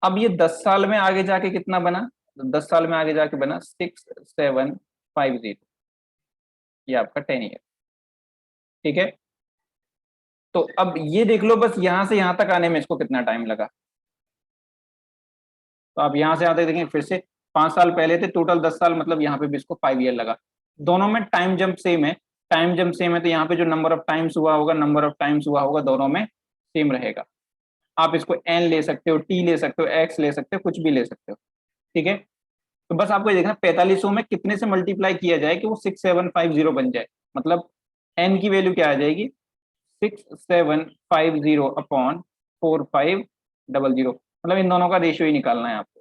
अब ये 10 साल में आगे जाके कितना बना, तो 10 साल में आगे जाके बना 6750। ये आपका 10 ईयर। ठीक है, तो अब ये देख लो बस यहां से यहां तक आने में इसको कितना टाइम लगा। तो आप यहां से आते देखें फिर से 5 साल पहले थे, टोटल 10 साल, मतलब यहाँ पे भी इसको 5 ईयर लगा। दोनों में टाइम जंप सेम है। टाइम जंप सेम है तो यहाँ पे जो नंबर ऑफ टाइम्स हुआ होगा, नंबर ऑफ टाइम्स हुआ होगा दोनों में सेम रहेगा। आप इसको एन ले सकते हो, टी ले सकते हो, एक्स ले सकते हो, कुछ भी ले सकते हो। ठीक है, तो बस आपको ये देखना 4500 में कितने से मल्टीप्लाई किया जाए कि वो 6750 बन जाए। मतलब एन की वैल्यू क्या आ जाएगी, 6750 अपॉन 4500। मतलब इन दोनों का रेशियो ही निकालना है आपको।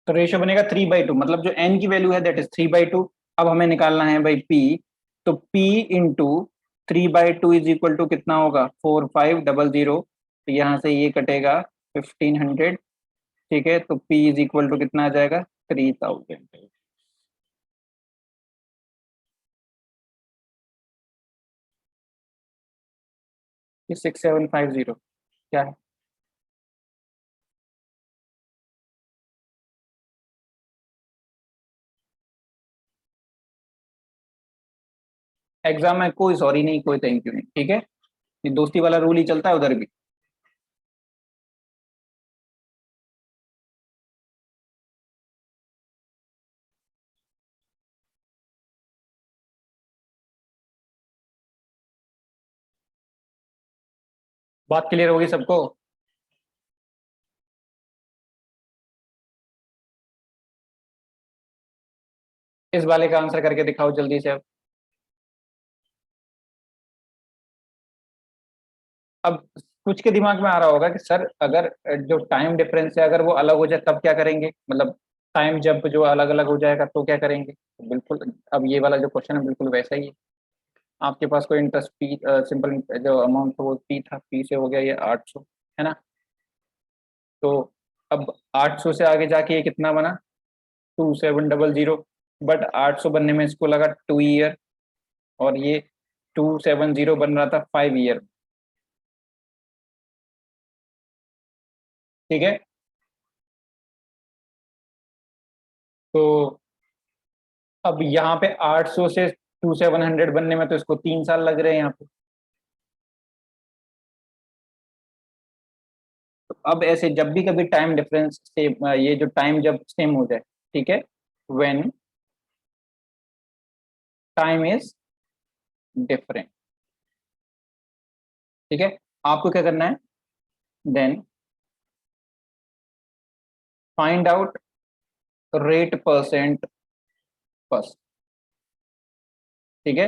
तो रेशियो बनेगा 3/2, मतलब जो n की वैल्यू है दैट इज 3/2। अब हमें निकालना है भाई p, तो p into 3/2 is equal to कितना होगा, 4500। तो यहाँ से ये कटेगा 1500। ठीक है, तो p इज इक्वल टू कितना आ जाएगा, 3000। ये 6750 क्या है? एग्जाम में कोई सॉरी नहीं, कोई थैंक यू नहीं, ठीक है। ये दोस्ती वाला रूल ही चलता है उधर भी। बात क्लियर होगी सबको? इस वाले का आंसर करके दिखाओ जल्दी से। अब कुछ के दिमाग में आ रहा होगा कि सर अगर जो टाइम डिफरेंस है अगर वो अलग हो जाए तब क्या करेंगे, मतलब टाइम जब जो अलग अलग हो जाएगा तो क्या करेंगे? तो बिल्कुल, अब ये वाला जो क्वेश्चन है बिल्कुल वैसा ही है। आपके पास कोई इंटरेस्ट पी, सिंपल जो अमाउंट था वो पी था, पी से हो गया ये 800, है ना? तो अब 800 से आगे जाके ये कितना बना, 2700। बट 800 बनने में इसको लगा 2 ईयर, और ये 270 बन रहा था 5 ईयर। ठीक है, तो अब यहाँ पे 800 से 2700 बनने में तो इसको 3 साल लग रहे हैं यहाँ पे। तो अब ऐसे जब भी कभी टाइम डिफरेंस से ये जो टाइम जब सेम हो जाए, ठीक है, व्हेन टाइम इज डिफरेंट, ठीक है, आपको क्या करना है, then find out rate percent first. ठीक है,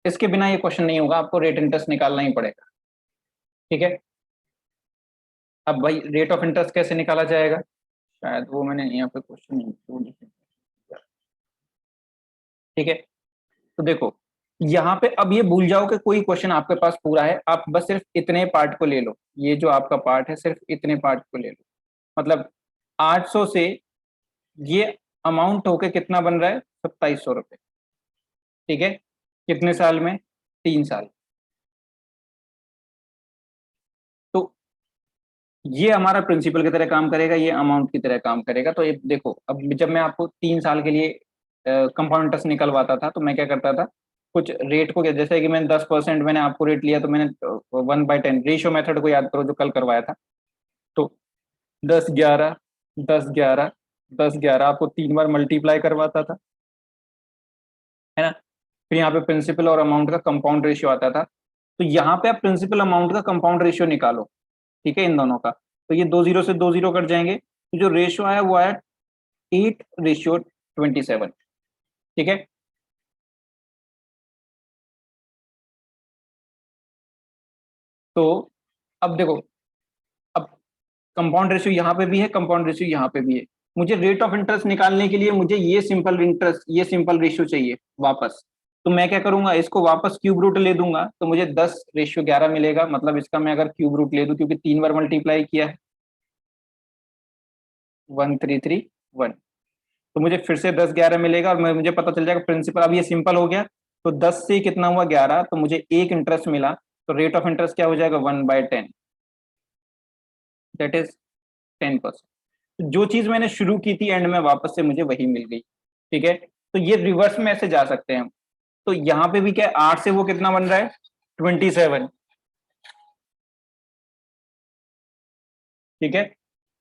इसके बिना ये क्वेश्चन नहीं होगा, आपको रेट इंटरेस्ट निकालना ही पड़ेगा। ठीक है, अब भाई रेट ऑफ इंटरेस्ट कैसे निकाला जाएगा, शायद वो मैंने यहाँ पे क्वेश्चन इंक्लूड नहीं किया। ठीक है, तो देखो यहाँ पे अब ये भूल जाओ कि कोई क्वेश्चन आपके पास पूरा है, आप बस सिर्फ इतने पार्ट को ले लो, ये जो आपका पार्ट है सिर्फ इतने पार्ट को ले लो। मतलब 800 से ये अमाउंट होके कितना बन रहा है, 2700 रुपये। ठीक है, कितने साल में, 3 साल। तो ये हमारा प्रिंसिपल की तरह काम करेगा, ये अमाउंट की तरह काम करेगा। तो ये देखो, अब जब मैं आपको 3 साल के लिए कंपाउंड इंटरेस्ट निकलवाता था तो मैं क्या करता था, कुछ रेट को, जैसे कि मैंने 10% मैंने आपको रेट लिया, तो मैंने 1/10 रेशियो मेथड को याद करो जो कल करवाया था। तो 10/11, 10/11, 10/11 आपको 3 बार मल्टीप्लाई करवाता था, है ना? फिर यहाँ पे प्रिंसिपल और अमाउंट का कंपाउंड रेशियो आता था। तो यहाँ पे आप प्रिंसिपल अमाउंट का कंपाउंड रेशियो निकालो, ठीक है, इन दोनों का। तो ये 2 जीरो से 2 जीरो कट जाएंगे, तो जो रेशियो आया वो आया 8:27। ठीक है, तो अब देखो, अब कंपाउंड रेशियो यहाँ पे भी है, कंपाउंड रेशियो यहाँ पे भी है। मुझे रेट ऑफ इंटरेस्ट निकालने के लिए मुझे ये सिंपल इंटरेस्ट, ये सिंपल रेशियो चाहिए वापस। तो मैं क्या करूंगा, इसको वापस क्यूब रूट ले दूंगा, तो मुझे 10:11 मिलेगा। मतलब इसका मैं अगर क्यूब रूट ले दूं, क्योंकि 3 बार मल्टीप्लाई किया है, 1331, तो मुझे फिर से 10/11 मिलेगा, और मुझे पता चल जाएगा प्रिंसिपल। अब ये सिंपल हो गया, तो 10 से कितना हुआ, 11, तो मुझे एक इंटरेस्ट मिला। तो रेट ऑफ इंटरेस्ट क्या हो जाएगा, 1/10, दैट इज 10%। जो चीज मैंने शुरू की थी एंड में वापस से मुझे वही मिल गई। ठीक है, तो ये रिवर्स में ऐसे जा सकते हैं हम। तो यहाँ पे भी क्या है, 8 से वो कितना बन रहा है, 27। ठीक है,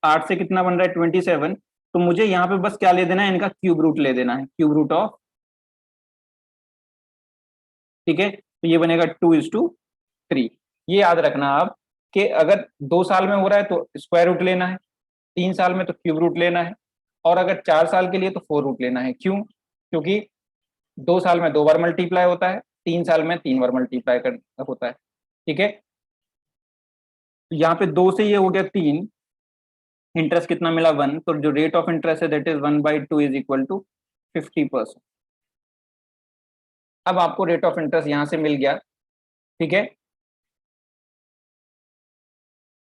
8 से कितना बन रहा है, 27। तो मुझे यहाँ पे बस क्या ले देना है, इनका क्यूब रूट ले देना है, क्यूब रूट ऑफ। ठीक है, तो ये बनेगा 2:3। ये याद रखना आप कि अगर 2 साल में हो रहा है तो स्क्वायर रूट लेना है, 3 साल में तो क्यूब रूट लेना है, और अगर 4 साल के लिए तो 4 रूट लेना है। क्यों? क्योंकि 2 साल में 2 बार मल्टीप्लाई होता है, 3 साल में 3 बार मल्टीप्लाई कर होता है। ठीक है, तो यहाँ पे 2 से ये हो गया 3, इंटरेस्ट कितना मिला 1, तो जो रेट ऑफ इंटरेस्ट है that is 1/2 is equal to 50%। अब आपको रेट ऑफ इंटरेस्ट यहां से मिल गया, ठीक है।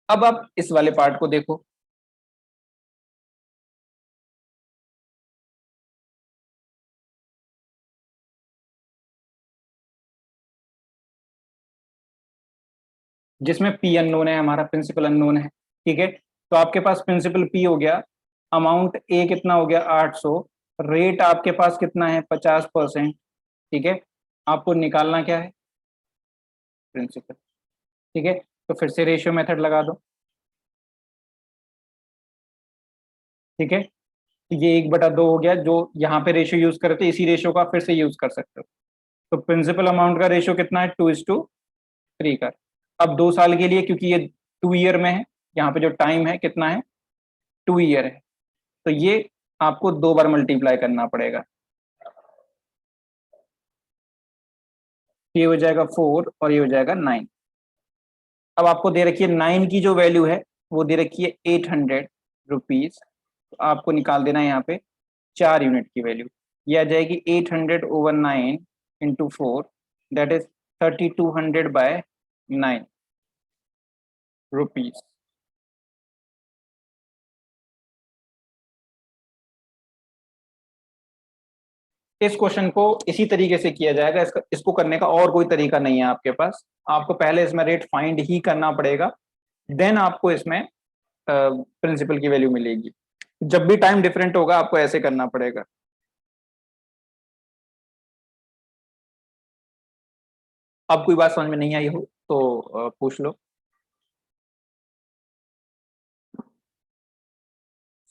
अब आप इस वाले पार्ट को देखो, जिसमें पी अननोन है, हमारा प्रिंसिपल अननोन है, ठीक है। तो आपके पास प्रिंसिपल पी हो गया, अमाउंट ए कितना हो गया 800, रेट आपके पास कितना है 50%, ठीक है। आपको निकालना क्या है, प्रिंसिपल, ठीक है। तो फिर से रेशियो मेथड लगा दो, ठीक है। ये 1/2 हो गया, जो यहाँ पे रेशियो यूज करते इसी रेशियो का फिर से यूज कर सकते हो। तो प्रिंसिपल अमाउंट का रेशियो कितना है 2:3 का। अब 2 साल के लिए, क्योंकि ये 2 ईयर में है, यहाँ पे जो टाइम है कितना है 2 ईयर है, तो ये आपको 2 बार मल्टीप्लाई करना पड़ेगा। ये हो जाएगा 4 और ये हो जाएगा 9। अब आपको दे रखी है 9 की जो वैल्यू है वो दे रखी है 800 रुपीज। तो आपको निकाल देना है यहाँ पे 4 यूनिट की वैल्यू। ये आ जाएगी 800/9 × 4, दैट इज 3200/9 रुपीज। इस क्वेश्चन को इसी तरीके से किया जाएगा, इसको करने का और कोई तरीका नहीं है आपके पास। आपको पहले इसमें रेट फाइंड ही करना पड़ेगा, देन आपको इसमें प्रिंसिपल की वैल्यू मिलेगी। जब भी टाइम डिफरेंट होगा आपको ऐसे करना पड़ेगा। अब कोई बात समझ में नहीं आई हो तो पूछ लो।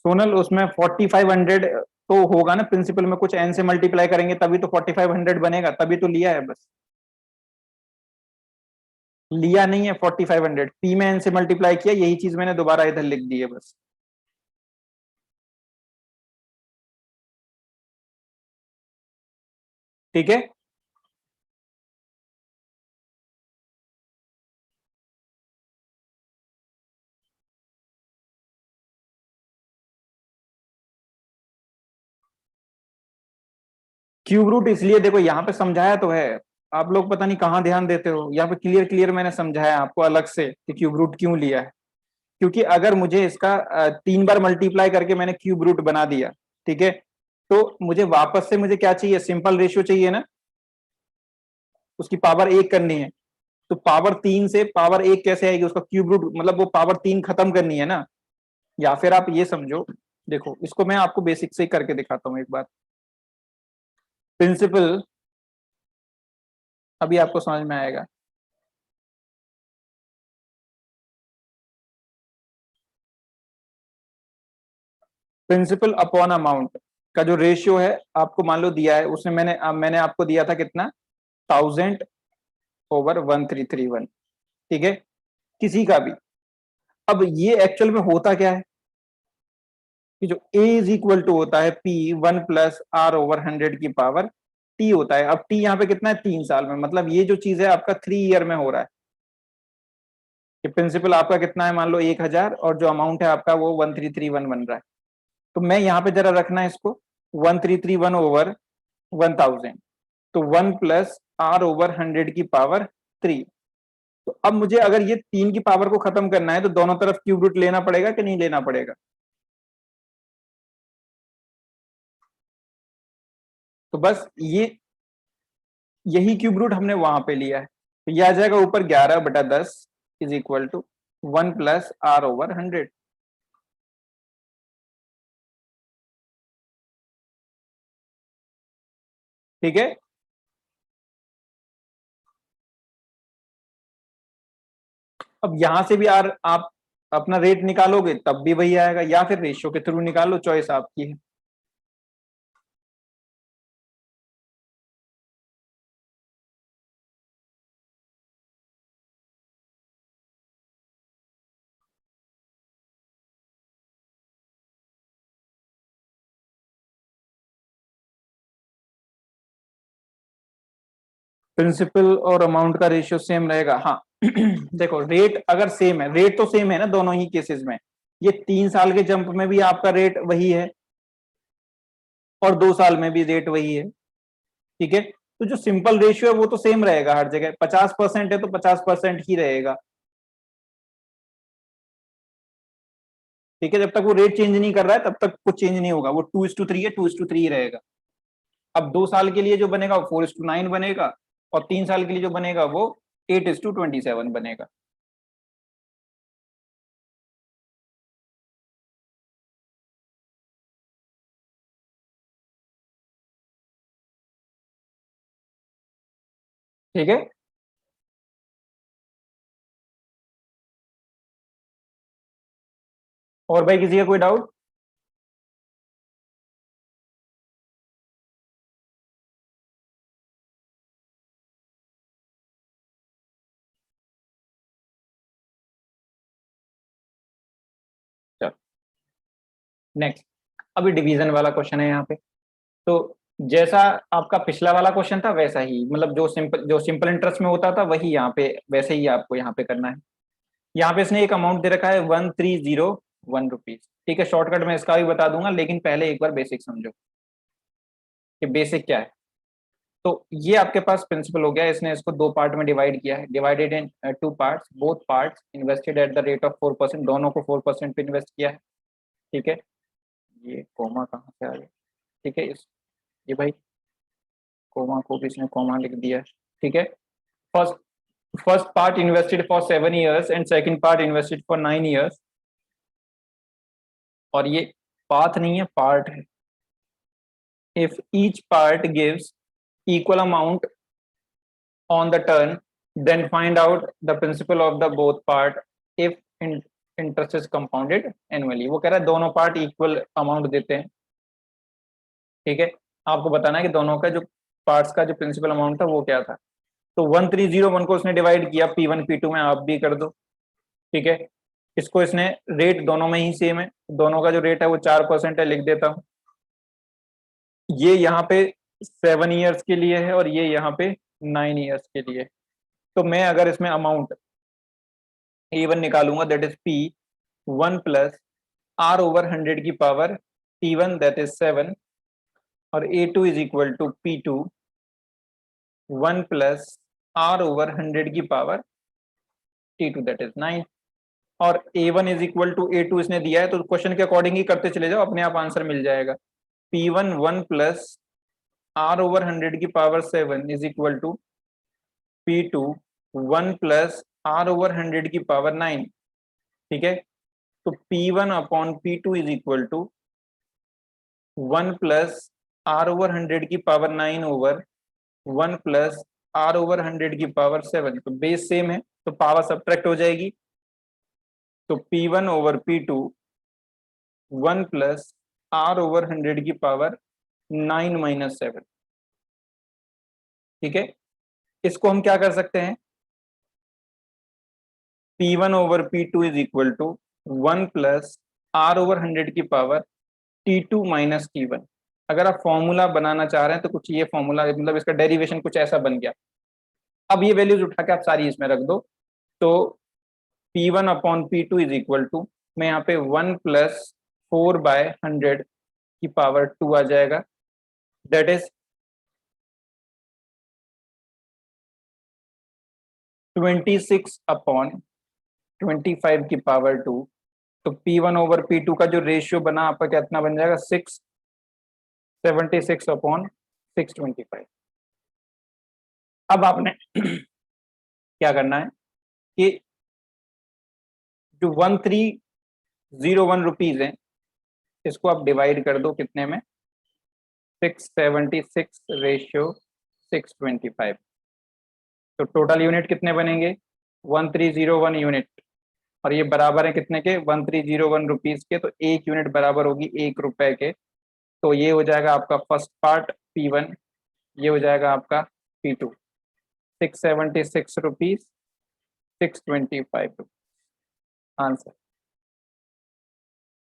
सोनल, उसमें 4500 तो होगा ना, प्रिंसिपल में कुछ एन से मल्टीप्लाई करेंगे तभी तो 4500 बनेगा, तभी तो लिया है बस। लिया नहीं है 4500, पी में एन से मल्टीप्लाई किया, यही चीज मैंने दोबारा इधर लिख दी है बस। ठीक है। क्यूब रूट इसलिए देखो यहाँ पे समझाया तो है, आप लोग पता नहीं कहाँ ध्यान देते हो। यहाँ पे क्लियर क्लियर मैंने समझाया आपको अलग से कि क्यूब रूट क्यों लिया है। क्योंकि अगर मुझे इसका 3 बार मल्टीप्लाई करके मैंने क्यूब रूट बना दिया, ठीक है, तो मुझे वापस से मुझे क्या चाहिए, सिंपल रेशियो चाहिए ना, उसकी पावर 1 करनी है। तो पावर 3 से पावर 1 कैसे आएगी, उसका क्यूब रूट मतलब वो पावर 3 खत्म करनी है ना। या फिर आप ये समझो, देखो इसको मैं आपको बेसिक से ही करके दिखाता हूँ एक बार। प्रिंसिपल अभी आपको समझ में आएगा। प्रिंसिपल अपॉन अमाउंट का जो रेशियो है आपको मान लो दिया है, उसने मैंने आपको दिया था कितना, 1000/1331, ठीक है, किसी का भी। अब ये एक्चुअल में होता क्या है कि जो a इज इक्वल टू होता है P 1 + R/100 की पावर t होता है। अब t यहाँ पे कितना है 3 साल में, मतलब ये जो चीज है आपका 3 ईयर में हो रहा है। कि प्रिंसिपल आपका कितना है, मान लो 1000, और जो अमाउंट है आपका वो 1331 बन रहा है। तो मैं यहाँ पे जरा रखना है इसको 1331/1000, तो 1 + R/100 की पावर 3। तो अब मुझे अगर ये 3 की पावर को खत्म करना है तो दोनों तरफ क्यूब रूट लेना पड़ेगा कि नहीं लेना पड़ेगा। तो बस यही क्यूब रूट हमने वहां पे लिया है। तो यह आ जाएगा ऊपर 11/10 इज इक्वल टू 1 + R/100। ठीक है। अब यहां से भी आर आप अपना रेट निकालोगे तब भी वही आएगा, या फिर रेशियो के थ्रू निकालो, चॉइस आपकी है। प्रिंसिपल और अमाउंट का रेशियो सेम रहेगा, हाँ। देखो रेट अगर सेम है, रेट तो सेम है ना दोनों ही केसेस में, ये 3 साल के जंप में भी आपका रेट वही है और 2 साल में भी रेट वही है, ठीक है। तो जो सिंपल रेशियो है वो तो सेम रहेगा हर जगह, 50% है तो 50% ही रहेगा, ठीक है। जब तक वो रेट चेंज नहीं कर रहा है तब तक कुछ चेंज नहीं होगा, वो 2:3 है, 2:3 ही रहेगा। अब 2 साल के लिए जो बनेगा वो 4:9 बनेगा, और 3 साल के लिए जो बनेगा वो 8:27 बनेगा। ठीक है। और भाई किसी का कोई डाउट? चलो नेक्स्ट, अभी डिवीजन वाला क्वेश्चन है यहाँ पे। तो जैसा आपका पिछला वाला क्वेश्चन था वैसा ही, मतलब जो सिंपल इंटरेस्ट में होता था वही यहाँ पे वैसे ही आपको यहाँ पे करना है। यहाँ पे इसने एक अमाउंट दे रखा है 1301 रुपीज, ठीक है। शॉर्टकट में इसका भी बता दूंगा, लेकिन पहले एक बार बेसिक समझो कि बेसिक क्या है। तो ये आपके पास प्रिंसिपल हो गया, इसने इसको 2 पार्ट में डिवाइड किया है, divided in 2 parts, both parts invested at the rate of 4%, दोनों को 4% पे इन्वेस्ट किया है, ठीक है। ये कोमा कहाँ से आ गया, ठीक है। ये भाई कोमा को भी इसने कोमा लिख दिया है, ठीक है। First first part invested for 7 years and second part invested for 9 years, और ये पाथ नहीं है पार्ट है। If each part gives equal amount on the turn, then find out the principal of the both part if interest is compounded annually. वो कह रहा है दोनों पार्ट इक्वल अमाउंट देते हैं, ठीक है। आपको बताना है कि दोनों का जो पार्ट्स का जो प्रिंसिपल अमाउंट था वो क्या था। तो 1301 को उसने डिवाइड किया P1 P2 में, आप भी कर दो, ठीक है। इसको इसने रेट दोनों में ही सेम है, दोनों का जो रेट है वो 4% है, लिख देता हूं। ये यहाँ पे 7 years के लिए है और ये यहाँ पे 9 years के लिए। तो मैं अगर इसमें अमाउंट A1 निकालूंगा, that is P1 plus R/100 की पावर T1 दैट इज 7, और A2 is equal to P2 1 plus R/100 की पावर T2 दैट इज 9, और A1 is equal to A2 इसने दिया है, तो क्वेश्चन के अकॉर्डिंग ही करते चले जाओ, अपने आप आंसर मिल जाएगा। P1 1 प्लस R/100 की power 7 is equal to P2 1 plus R/100 की पावर 9, ठीक है। तो P1 upon P2 is equal to 1 plus R/100 की पावर 9 ओवर 1 प्लस R/100 की पावर 7, तो बेस सेम है तो पावर सब्ट्रैक्ट हो जाएगी। तो P1 over P2 1 plus R/100 की पावर 9 माइनस 7, ठीक है। इसको हम क्या कर सकते हैं, P1 over P2 is equal to 1 plus R/100 की पावर T2 माइनस T1। अगर आप फॉर्मूला बनाना चाह रहे हैं तो कुछ ये फॉर्मूला, मतलब इसका डेरिवेशन कुछ ऐसा बन गया। अब ये वैल्यूज उठा के आप सारी इसमें रख दो, तो P1 upon P2 is equal to, मैं यहाँ पे 1 प्लस 4/100 की पावर 2 आ जाएगा, दैट इज 26 अपॉन 25 की पावर 2। तो P1 ओवर P2 का जो रेशियो बना आपका कितना बन जाएगा, 676 अपॉन 625। अब आपने क्या करना है कि जो 1301 है इसको आप डिवाइड कर दो कितने में, 676 रेशियो 625। तो टोटल यूनिट कितने बनेंगे, 1301 यूनिट, और ये बराबर है कितने के, 1301 रुपीज के। तो एक यूनिट बराबर होगी 1 रुपए के। तो ये हो जाएगा आपका फर्स्ट पार्ट P1, ये हो जाएगा आपका P2, 676 रुपीज 625 आंसर,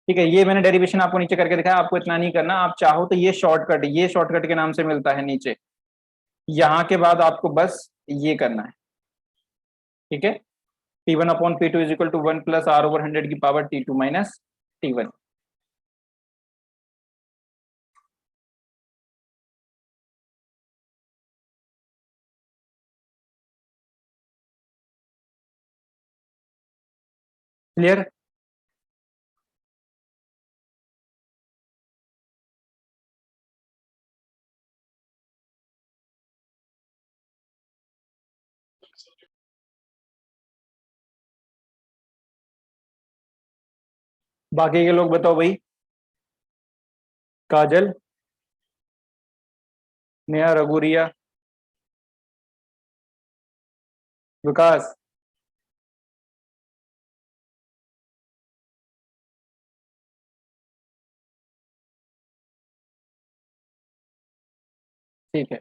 ठीक है। ये मैंने डेरिवेशन आपको नीचे करके दिखाया, आपको इतना नहीं करना, आप चाहो तो ये शॉर्टकट के नाम से मिलता है नीचे, यहाँ के बाद आपको बस ये करना है, ठीक है। P1 upon P2 is equal to 1 plus R over 100 की power T2 minus T1। Clear? बाकी के लोग बताओ भाई। काजल, नेहा, रघु, रिया, विकास। ठीक है।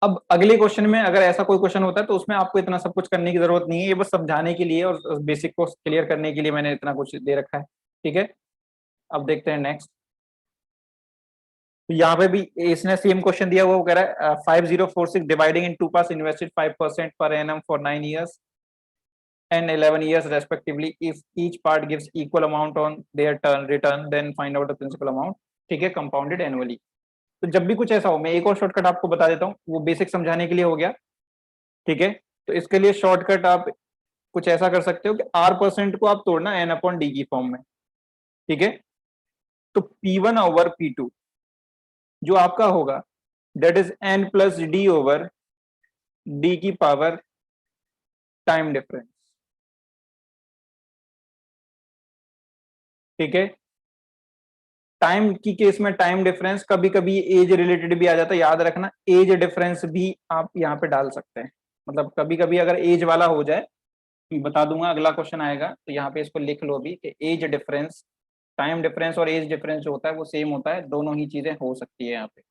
अब अगले क्वेश्चन में अगर ऐसा कोई क्वेश्चन होता है तो उसमें आपको इतना सब कुछ करने की जरूरत नहीं है, ये बस समझाने के लिए और बेसिक को क्लियर करने के लिए मैंने इतना कुछ दे रखा है। ठीक है, अब देखते हैं नेक्स्ट। तो यहाँ पे भी इसने सेम क्वेश्चन दिया हुआ, वो कह रहा है 5046 dividing in two parts invested 5% per annum for 9 years and 11 years respectively. If each part gives equal amount on their turn return, then find out the principal amount. ठीक है, कंपाउंडेड एनुअली। तो जब भी कुछ ऐसा हो, मैं एक और शॉर्टकट आपको बता देता हूँ, वो बेसिक समझाने के लिए हो गया। ठीक है, तो इसके लिए शॉर्टकट आप कुछ ऐसा कर सकते हो कि R% को आप तोड़ना एन अपॉन डी की फॉर्म में। ठीक है, तो P1 ओवर P2 जो आपका होगा that is an plus D over D की पावर टाइम डिफरेंस। ठीक है, टाइम की केस में टाइम डिफरेंस कभी कभी एज रिलेटेड भी आ जाता है, याद रखना एज डिफरेंस भी आप यहाँ पे डाल सकते हैं। मतलब कभी कभी अगर एज वाला हो जाए, बता दूंगा अगला क्वेश्चन आएगा तो यहाँ पे इसको लिख लो भी कि एज डिफरेंस, टाइम डिफरेंस और एज डिफरेंस जो होता है वो सेम होता है, दोनों ही चीजें हो सकती है यहाँ पे।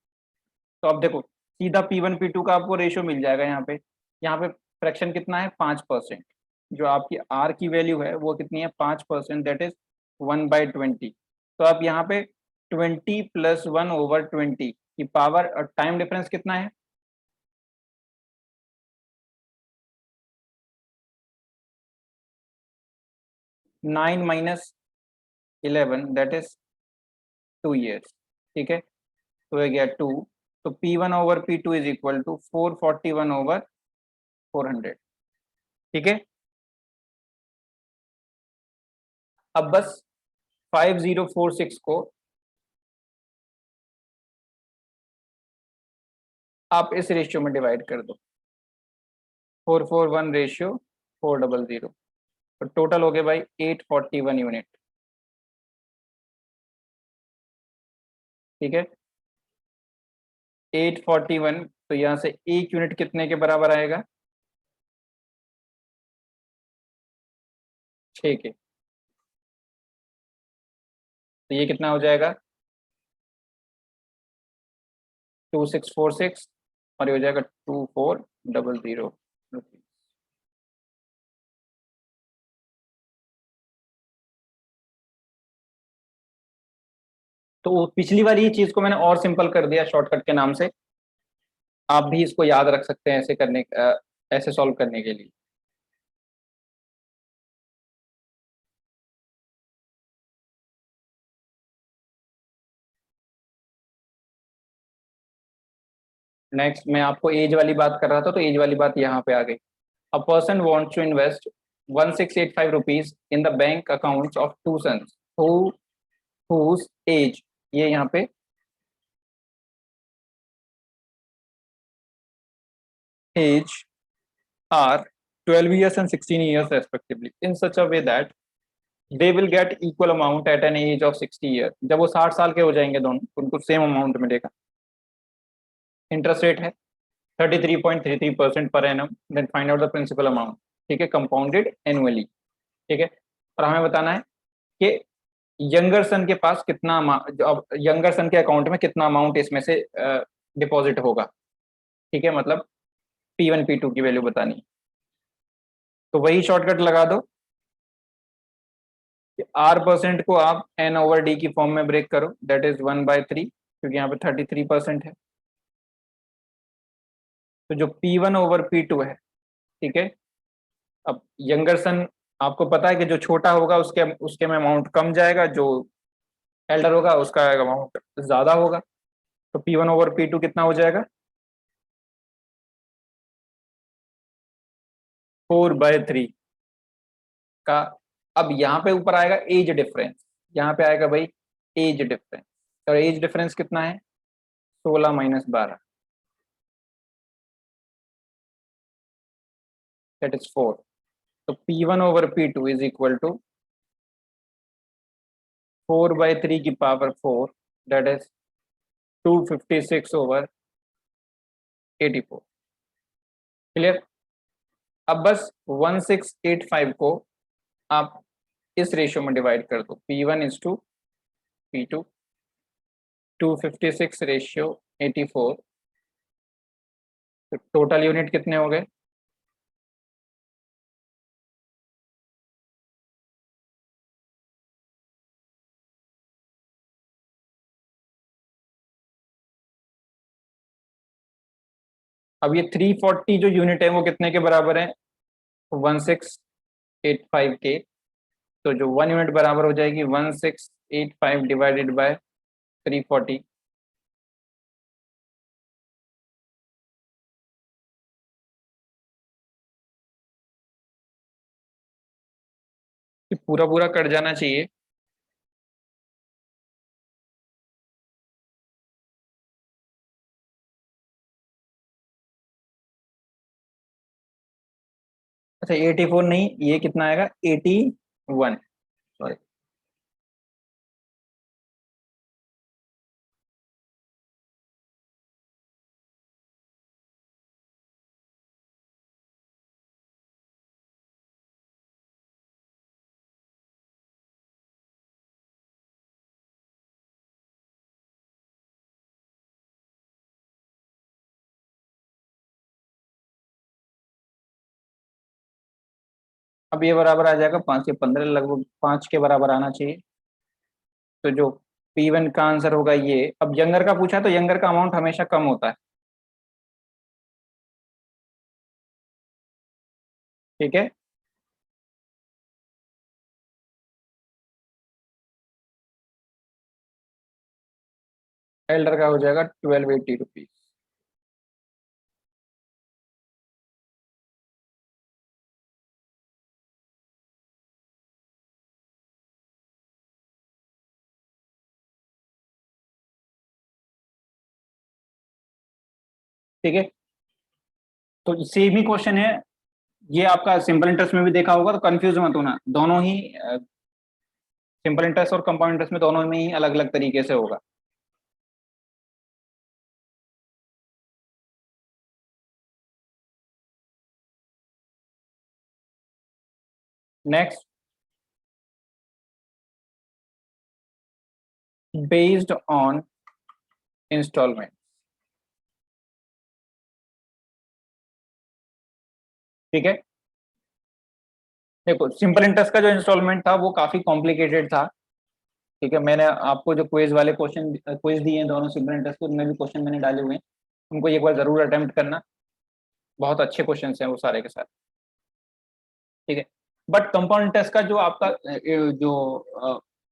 तो अब देखो सीधा P1 P2 का आपको रेशियो मिल जाएगा यहाँ पे। यहाँ पे फ्रैक्शन कितना है 5%, जो आपकी R की वैल्यू है वो कितनी है 5%, दैट इज 1/20। तो आप यहाँ पे 20 प्लस 1/20 की पावर, और टाइम डिफरेंस कितना है 9 माइनस 11 दैट इज 2 years। ठीक है, तो हो गया 2। तो P1/P2 इज इक्वल टू 441/400। ठीक है, अब बस 5046 को आप इस रेशियो में डिवाइड कर दो, 441/400, तो टोटल हो गए भाई 841 यूनिट। ठीक है, 841, तो यहाँ से एक यूनिट कितने के बराबर आएगा 6 के। तो ये कितना हो जाएगा 2646, और ये हो जाएगा 2400 रुपीज। तो पिछली बार ये चीज को मैंने और सिंपल कर दिया शॉर्टकट के नाम से, आप भी इसको याद रख सकते हैं ऐसे करने, ऐसे सॉल्व करने के लिए। नेक्स्ट मैं आपको एज वाली बात कर रहा था, तो एज वाली बात यहाँ पे आ गई। A person wants to invest 1685 rupees in the bank accounts of two sons who whose age, ये यहाँ पे age are 12 years and 16 years respectively in such a way that they will get equal amount at an age of 60 years। जब वो 60 साल के हो जाएंगे दोनों, तो उनको सेम अमाउंट मिलेगा। इंटरेस्ट रेट है 33.33% per annum, then find out the principal amount. ठीक है, कंपाउंडेड एनुअली। ठीक है, और हमें बताना है कि यंगर सन के पास कितना जो अब यंगर सन के अकाउंट में कितना अमाउंट इसमें से डिपॉजिट होगा। ठीक है, मतलब P1 P2 की वैल्यू बतानी। तो वही शॉर्टकट लगा दो कि R% को आप N/D की फॉर्म में ब्रेक करो, दैट इज 1/3, क्योंकि यहाँ पे 33% है। तो जो P1/P2 है, ठीक है, अब यंगर सन आपको पता है कि जो छोटा होगा उसके उसके में अमाउंट कम जाएगा, जो एल्डर होगा उसका अमाउंट ज्यादा होगा। तो P1/P2 कितना हो जाएगा? 4/3 का। अब यहाँ पे ऊपर आएगा एज डिफरेंस, यहाँ पे आएगा भाई एज डिफरेंस, और एज डिफरेंस कितना है? 16 - 12, दैट इज 4। तो P1/P2 इज इक्वल टू 4/3 की पावर 4, दैट इज 256/84। क्लियर? अब बस 1685 को आप इस रेशियो में डिवाइड कर दो, P1:P2, 256/84। तो टोटल यूनिट कितने हो गए? अब ये 340 जो यूनिट है वो कितने के बराबर है? 1685 के। तो जो 1 यूनिट बराबर हो जाएगी 1685 डिवाइडेड बाय 340। पूरा पूरा कट जाना चाहिए। अच्छा 84 नहीं, ये कितना आएगा? 81, सॉरी। अब ये बराबर आ जाएगा 5 से 15, लगभग 5 के बराबर आना चाहिए। तो जो P1 का आंसर होगा ये। अब यंगर का पूछा तो यंगर का अमाउंट हमेशा कम होता है, ठीक है। एल्डर का हो जाएगा 1280 रुपीज। ठीक है, तो सेम ही क्वेश्चन है ये, आपका सिंपल इंटरेस्ट में भी देखा होगा, तो कंफ्यूज मत होना, दोनों ही सिंपल इंटरेस्ट और कंपाउंड इंटरेस्ट में दोनों में ही अलग अलग तरीके से होगा। Next, based on installment. ठीक है, देखो सिंपल इंटरेस्ट का जो इंस्टॉलमेंट था वो काफी कॉम्प्लिकेटेड था। ठीक है, मैंने आपको जो क्विज वाले क्वेश्चन क्विज दिए हैं दोनों सिंपल इंटरेस्ट के, उनमें भी क्वेश्चन मैंने डाले हुए हैं, उनको एक बार जरूर अटेम्प्ट करना। बहुत अच्छे क्वेश्चन हैं वो सारे के सारे। ठीक है, बट कंपाउंड इंटरेस्ट का जो आपका जो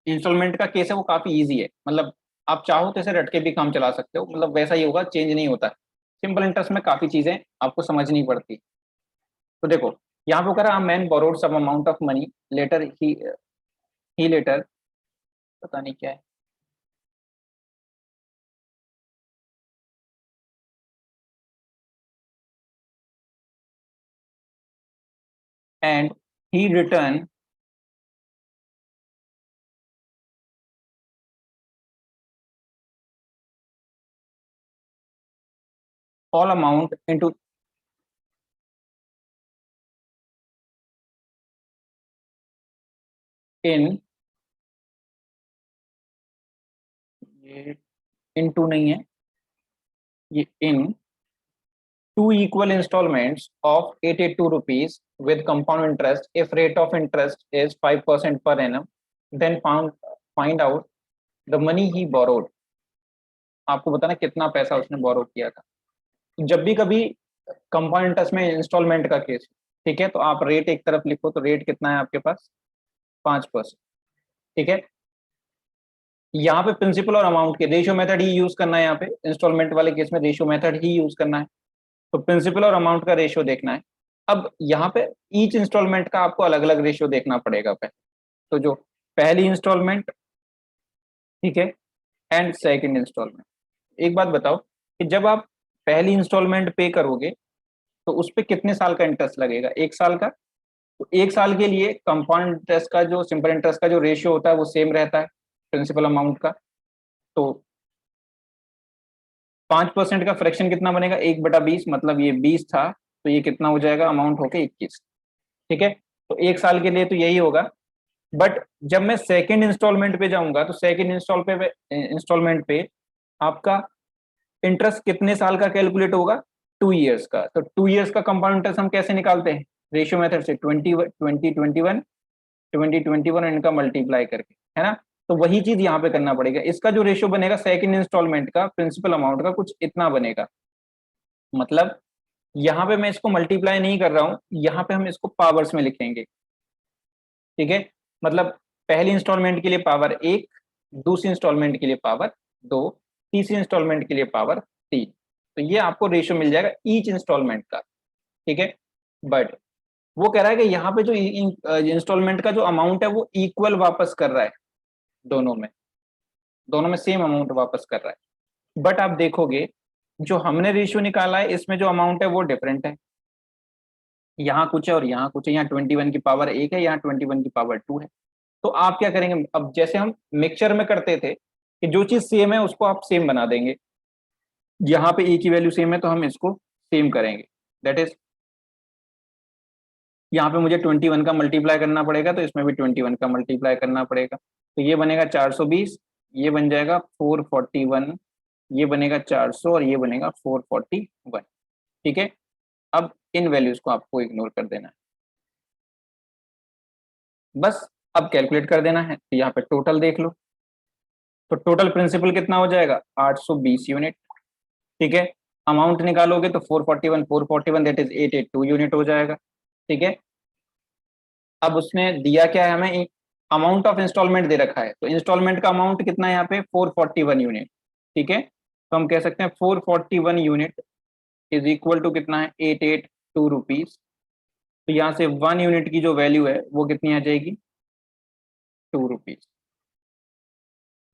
इंस्टॉलमेंट का केस है वो काफी इजी है, मतलब आप चाहो तो इसे रट के भी काम चला सकते हो, मतलब वैसा ही होगा, चेंज नहीं होता। सिंपल इंटरेस्ट में काफी चीजें आपको समझनी पड़ती। तो देखो यहाँ पे करा, man borrowed some amount of money later, he later, पता नहीं क्या है, and he return all amount into in, ये इनटू नहीं है, ये इन two equal installments of 82 rupees with compound interest if rate of interest is 5% per annum, then find out the money he borrowed। आपको बताना कितना पैसा उसने बोरो किया था। जब भी कभी कंपाउंड इंटरेस्ट में इंस्टॉलमेंट का केस, ठीक है, तो आप रेट एक तरफ लिखो, तो रेट कितना है आपके पास, 5%। ठीक है, यहाँ पे प्रिंसिपल और अमाउंट के रेशियो मेथड ही यूज करना है, यहाँ पे इंस्टॉलमेंट वाले केस में रेशियो मेथड ही यूज करना है। तो प्रिंसिपल और अमाउंट का रेशियो देखना है। अब यहाँ पे ईच इंस्टॉलमेंट का आपको अलग अलग रेशियो देखना पड़ेगा पहले। तो जो पहली इंस्टॉलमेंट, ठीक है, एंड सेकंड इंस्टॉलमेंट। एक बात बताओ कि जब आप पहली इंस्टॉलमेंट पे करोगे तो उस पे कितने साल का इंटरेस्ट लगेगा, 1 साल का। तो 1 साल के लिए कंपाउंड इंटरेस्ट का जो सिंपल इंटरेस्ट का जो रेशियो होता है वो सेम रहता है प्रिंसिपल अमाउंट का। तो 5% का फ्रैक्शन कितना बनेगा, 1/20, मतलब ये 20 था, तो ये कितना हो जाएगा, अमाउंट होके 21। ठीक है, तो 1 साल के लिए तो यही होगा। बट जब मैं सेकंड इंस्टॉलमेंट पे जाऊंगा तो सेकंड इंस्टॉलमेंट पे आपका इंटरेस्ट कितने साल का कैलकुलेट होगा, 2 इयर्स का। तो 2 इयर्स का कंपाउंड इंटरेस्ट हम कैसे निकालते हैं, रेशियो मेथड से, 20 20 21 इनका मल्टीप्लाई करके, है ना। तो वही चीज यहाँ पे करना पड़ेगा। इसका जो रेशियो बनेगा सेकंड इंस्टॉलमेंट का प्रिंसिपल अमाउंट का कुछ इतना बनेगा। मतलब यहाँ पे मैं इसको मल्टीप्लाई नहीं कर रहा हूँ, यहाँ पे हम इसको पावर्स में लिखेंगे। ठीक है, मतलब पहली इंस्टॉलमेंट के लिए पावर 1, दूसरी इंस्टॉलमेंट के लिए पावर 2, तीसरी इंस्टॉलमेंट के लिए पावर 3। तो ये आपको रेशियो मिल जाएगा ईच इंस्टॉलमेंट का। ठीक है, बट वो कह रहा है कि यहाँ पे जो इंस्टॉलमेंट का जो अमाउंट है वो इक्वल वापस कर रहा है, दोनों में, दोनों में सेम अमाउंट वापस कर रहा है। बट आप देखोगे जो हमने रेशियो निकाला है इसमें जो अमाउंट है वो डिफरेंट है, यहाँ कुछ है और यहाँ कुछ है। यहाँ 21 की पावर 1 है, यहाँ 21 की पावर 2 है। तो आप क्या करेंगे, अब जैसे हम मिक्सचर में करते थे कि जो चीज सेम है उसको आप सेम बना देंगे, यहाँ पे ए की वैल्यू सेम है तो हम इसको सेम करेंगे। दैट इज, यहाँ पे मुझे 21 का मल्टीप्लाई करना पड़ेगा तो इसमें भी 21 का मल्टीप्लाई करना पड़ेगा। तो ये बनेगा 420, ये बन जाएगा 441, ये बनेगा 400 और ये बनेगा 441। ठीक है, अब इन वैल्यूज को आपको इग्नोर कर देना है, बस अब कैलकुलेट कर देना है। तो यहाँ पे टोटल देख लो, तो टोटल प्रिंसिपल कितना हो जाएगा, 820 यूनिट। ठीक है, अमाउंट निकालोगे तो 441 दैट इज 882 यूनिट हो जाएगा। ठीक है, अब उसने दिया क्या है हमें, अमाउंट ऑफ इंस्टॉलमेंट दे रखा है, तो इंस्टॉलमेंट का अमाउंट कितना है यहाँ पे, 441 यूनिट। ठीक है, तो हम कह सकते हैं 441 यूनिट इज इक्वल टू कितना है, 882 रुपीज। तो यहाँ से 1 यूनिट की जो वैल्यू है वो कितनी आ जाएगी, 2 रुपीज।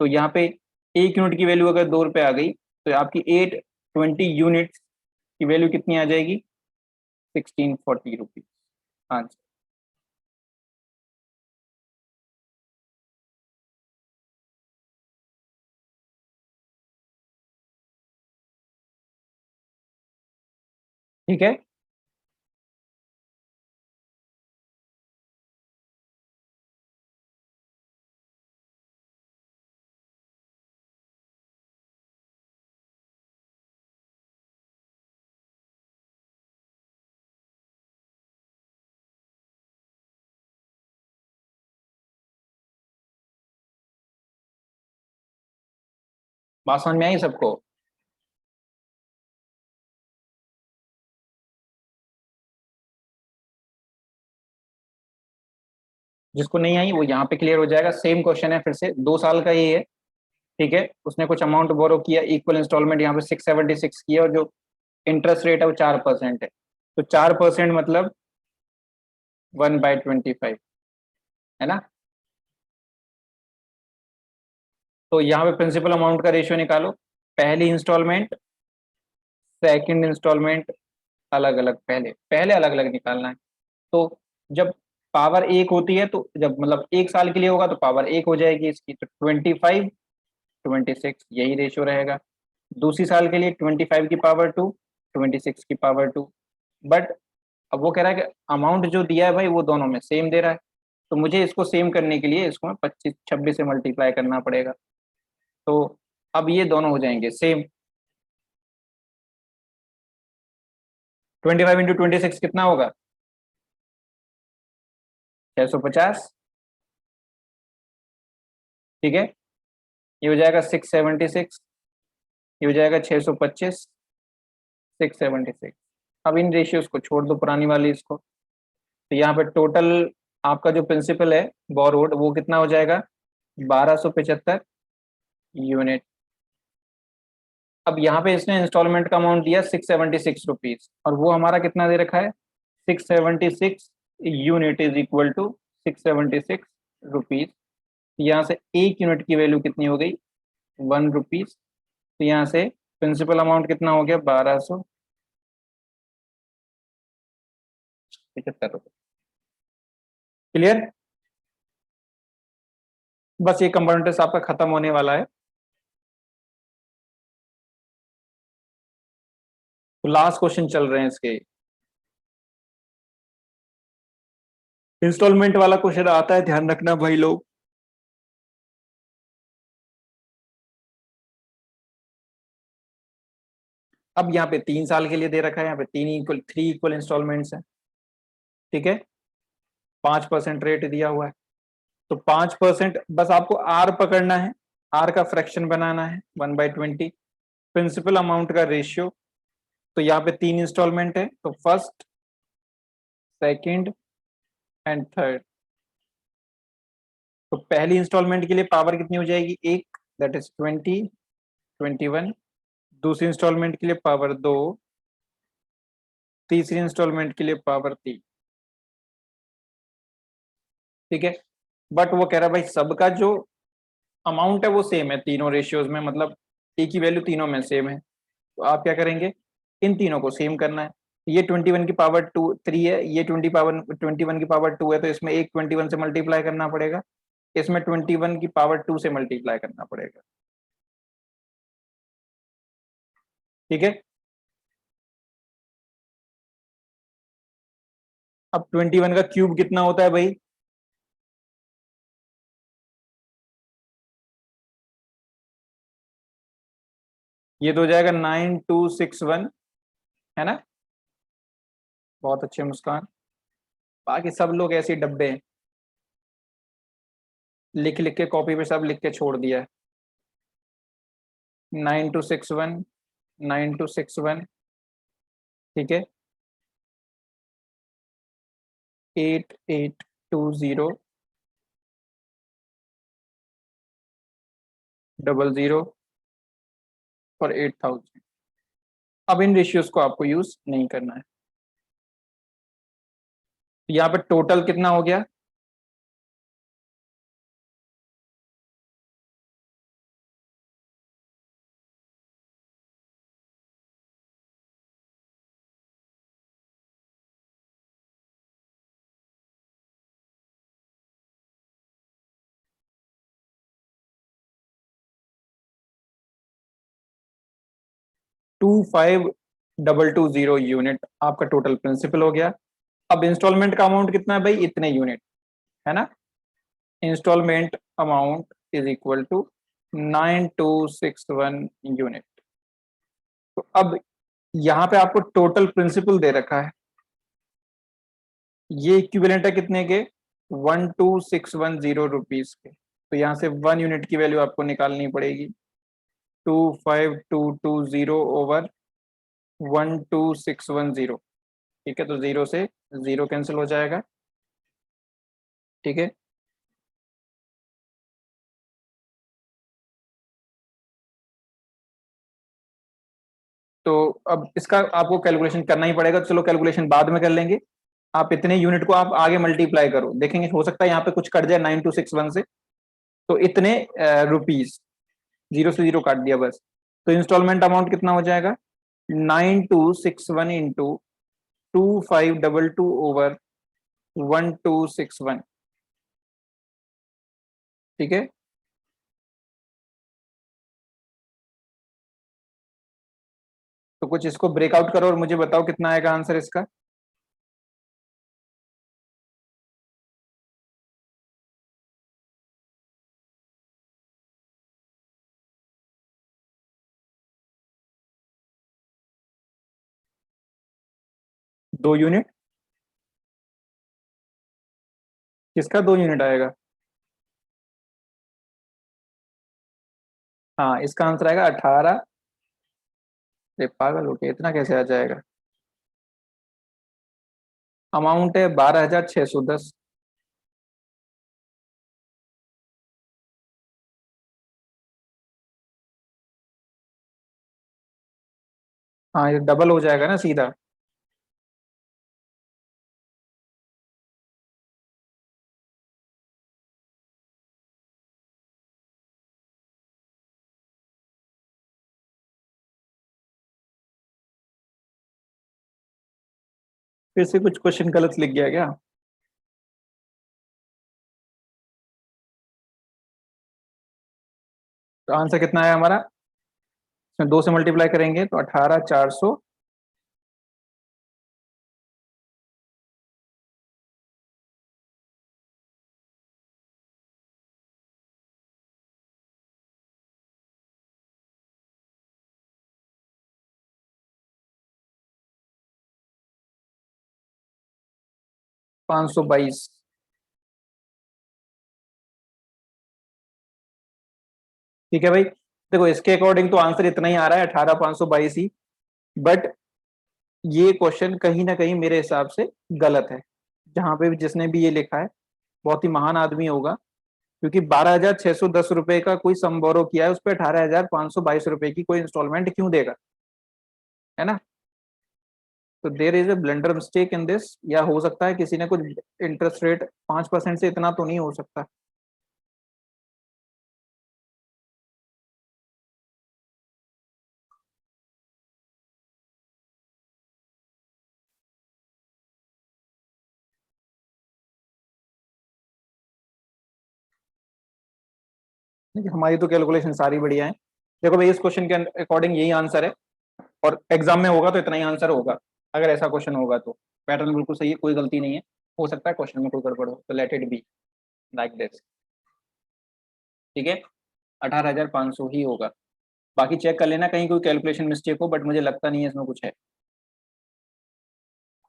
तो यहाँ पे 1 यूनिट की वैल्यू अगर 2 रुपए आ गई तो आपकी 820 यूनिट की वैल्यू कितनी आ जाएगी, 1640 रुपीज। हाँ जी, ठीक है। बात समझ में आई सबको। जिसको नहीं आई वो यहाँ पे क्लियर हो जाएगा। सेम क्वेश्चन है, फिर से 2 साल का ही है। ठीक है, उसने कुछ अमाउंट बोरो किया, इक्वल इंस्टॉलमेंट यहाँ पे 676 किया, और जो इंटरेस्ट रेट है वो 4% है। तो 4% मतलब 1/25, है ना। तो यहाँ पे प्रिंसिपल अमाउंट का रेशियो निकालो, पहली इंस्टॉलमेंट सेकंड इंस्टॉलमेंट अलग अलग, पहले पहले अलग अलग निकालना है। तो जब पावर 1 होती है तो जब मतलब 1 साल के लिए होगा तो पावर 1 हो जाएगी इसकी, तो 25 26 यही रेशियो रहेगा। दूसरी साल के लिए 25 की पावर 2, 26 की पावर 2। बट अब वो कह रहा है कि अमाउंट जो दिया है भाई वो दोनों में सेम दे रहा है, तो मुझे इसको सेम करने के लिए इसको मैं 25 26 से मल्टीप्लाई करना पड़ेगा। तो अब ये दोनों हो जाएंगे सेम। 25 × 26 कितना होगा, 650। ठीक है, ये हो जाएगा 676, ये हो जाएगा 625, 676। अब इन रेशियोज को छोड़ दो, पुरानी वाली इसको, तो यहाँ पे टोटल आपका जो प्रिंसिपल है बोरोड वो कितना हो जाएगा, 1275 यूनिट। अब यहाँ पे इसने इंस्टॉलमेंट का अमाउंट दिया 676 रुपीज, और वो हमारा कितना दे रखा है, 676 unit is equal to 676 rupees. यहाँ से एक यूनिट की वैल्यू कितनी हो गई, 1 रुपीज। तो यहाँ से प्रिंसिपल अमाउंट कितना हो गया, 1275 रुपये। क्लियर। बस ये कंपोनेंट टेस्ट आपका खत्म होने वाला है। तो लास्ट क्वेश्चन चल रहे हैं इसके। इंस्टॉलमेंट वाला क्वेश्चन आता है, ध्यान रखना भाई लोग। अब यहाँ पे 3 साल के लिए दे रखा है, यहाँ पे 3 इक्वल इंस्टॉलमेंट्स है। ठीक है, 5% रेट दिया हुआ है। तो 5%, बस आपको आर पकड़ना है, आर का फ्रैक्शन बनाना है 1/20, प्रिंसिपल अमाउंट का रेशियो। तो यहाँ पे 3 इंस्टॉलमेंट है, तो फर्स्ट, सेकंड एंड थर्ड। तो पहली इंस्टॉलमेंट के लिए पावर कितनी हो जाएगी, 1, दैट इज 20, 21। दूसरी इंस्टॉलमेंट के लिए पावर 2, तीसरी इंस्टॉलमेंट के लिए पावर 3। ठीक है, बट वो कह रहा है भाई सबका जो अमाउंट है वो सेम है तीनों रेशियोज में, मतलब एक ही वैल्यू तीनों में सेम है। तो आप क्या करेंगे, इन तीनों को सेम करना है। ये 21 की पावर 3 है, ये 21 की पावर 2 है, तो इसमें एक 21 से मल्टीप्लाई करना पड़ेगा, इसमें 21 की पावर 2 से मल्टीप्लाई करना पड़ेगा। ठीक है, अब 21 का क्यूब कितना होता है भाई, ये तो हो जाएगा 9261, है ना। बहुत अच्छे मुस्कान। बाकी सब लोग ऐसे ही डब्बे हैं, लिख लिख के कॉपी पे सब लिख के छोड़ दिया है। 9261, 9261। ठीक है, 8820, 00 और 8000। अब इन रेशियोज को आपको यूज नहीं करना है। यहाँ पे टोटल कितना हो गया, two five double two zero unit आपका टोटल प्रिंसिपल हो गया। अब इंस्टॉलमेंट का अमाउंट कितना है भाई, इतने यूनिट, है ना। Installment amount is equal to 9261 unit. तो अब यहाँ पे आपको टोटल प्रिंसिपल दे रखा है, ये इक्विवेलेंट है कितने के, 12610 के। तो यहाँ से 1 यूनिट की वैल्यू आपको निकालनी पड़ेगी, 25220 ओवर 12610। ठीक है, तो जीरो से जीरो कैंसिल हो जाएगा। ठीक है, तो अब इसका आपको कैलकुलेशन करना ही पड़ेगा, चलो कैलकुलेशन बाद में कर लेंगे। आप इतने यूनिट को आप आगे मल्टीप्लाई करो, देखेंगे हो सकता है यहाँ पे कुछ कट जाए 9261 से, तो इतने रुपीस, जीरो से जीरो काट दिया बस। तो इंस्टॉलमेंट अमाउंट कितना हो जाएगा, 9261 इंटू 2522 ओवर 1261। ठीक है, तो कुछ इसको ब्रेकआउट करो और मुझे बताओ कितना आएगा आंसर इसका। दो यूनिट, किसका 2 यूनिट आएगा, हाँ इसका आंसर आएगा 18। अरे पागल हो गया, इतना कैसे आ जाएगा। अमाउंट है 12,610। हाँ, ये डबल हो जाएगा ना सीधा। फिर से कुछ क्वेश्चन गलत लिख गया क्या? तो आंसर कितना है हमारा? इसमें 2 से मल्टीप्लाई करेंगे तो 18,400। 522। ठीक है भाई, देखो इसके अकॉर्डिंग तो आंसर इतना ही आ रहा है, 18,522 ही। बट ये क्वेश्चन कहीं ना कहीं मेरे हिसाब से गलत है। जहां पे भी जिसने भी ये लिखा है बहुत ही महान आदमी होगा, क्योंकि 12,610 रुपए का कोई सम बोरो किया है, उस पर 18,522 रुपए की कोई इंस्टॉलमेंट क्यों देगा? है ना? तो there is a blunder mistake in this, या हो सकता है किसी ने कुछ इंटरेस्ट रेट 5% से इतना तो नहीं हो सकता। देखिए, हमारी तो कैलकुलेशन सारी बढ़िया है। देखो भाई, इस क्वेश्चन के अकॉर्डिंग यही आंसर है, और एग्जाम में होगा तो इतना ही आंसर होगा। अगर ऐसा क्वेश्चन होगा तो पैटर्न बिल्कुल सही है, कोई गलती नहीं है। हो सकता है क्वेश्चन में कोई गड़बड़ हो, तो let it be like this. ठीक है, 18,500 ही होगा। बाकी चेक कर लेना कहीं कोई कैलकुलेशन मिस्टेक हो, बट मुझे लगता नहीं है इसमें कुछ है।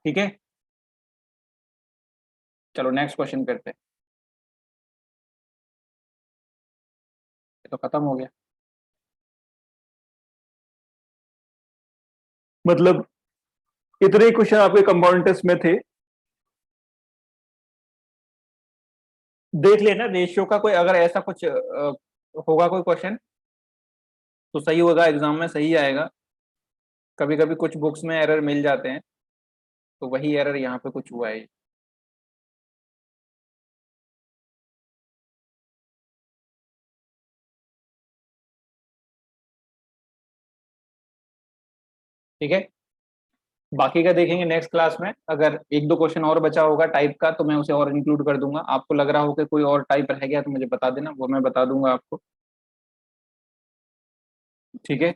ठीक है, चलो नेक्स्ट क्वेश्चन करते हैं। ये तो खत्म हो गया। मतलब इतने ही क्वेश्चन आपके कंपाउंड टेस्ट में थे। देख लेना रेशियो का कोई, अगर ऐसा कुछ होगा कोई क्वेश्चन तो सही होगा, एग्जाम में सही आएगा। कभी कभी कुछ बुक्स में एरर मिल जाते हैं, तो वही एरर यहाँ पे कुछ हुआ है। ठीक है, बाकी का देखेंगे नेक्स्ट क्लास में। अगर एक दो क्वेश्चन और बचा होगा टाइप का तो मैं उसे और इंक्लूड कर दूंगा। आपको लग रहा हो कि कोई और टाइप रह गया तो मुझे बता देना, वो मैं बता दूंगा आपको। ठीक है।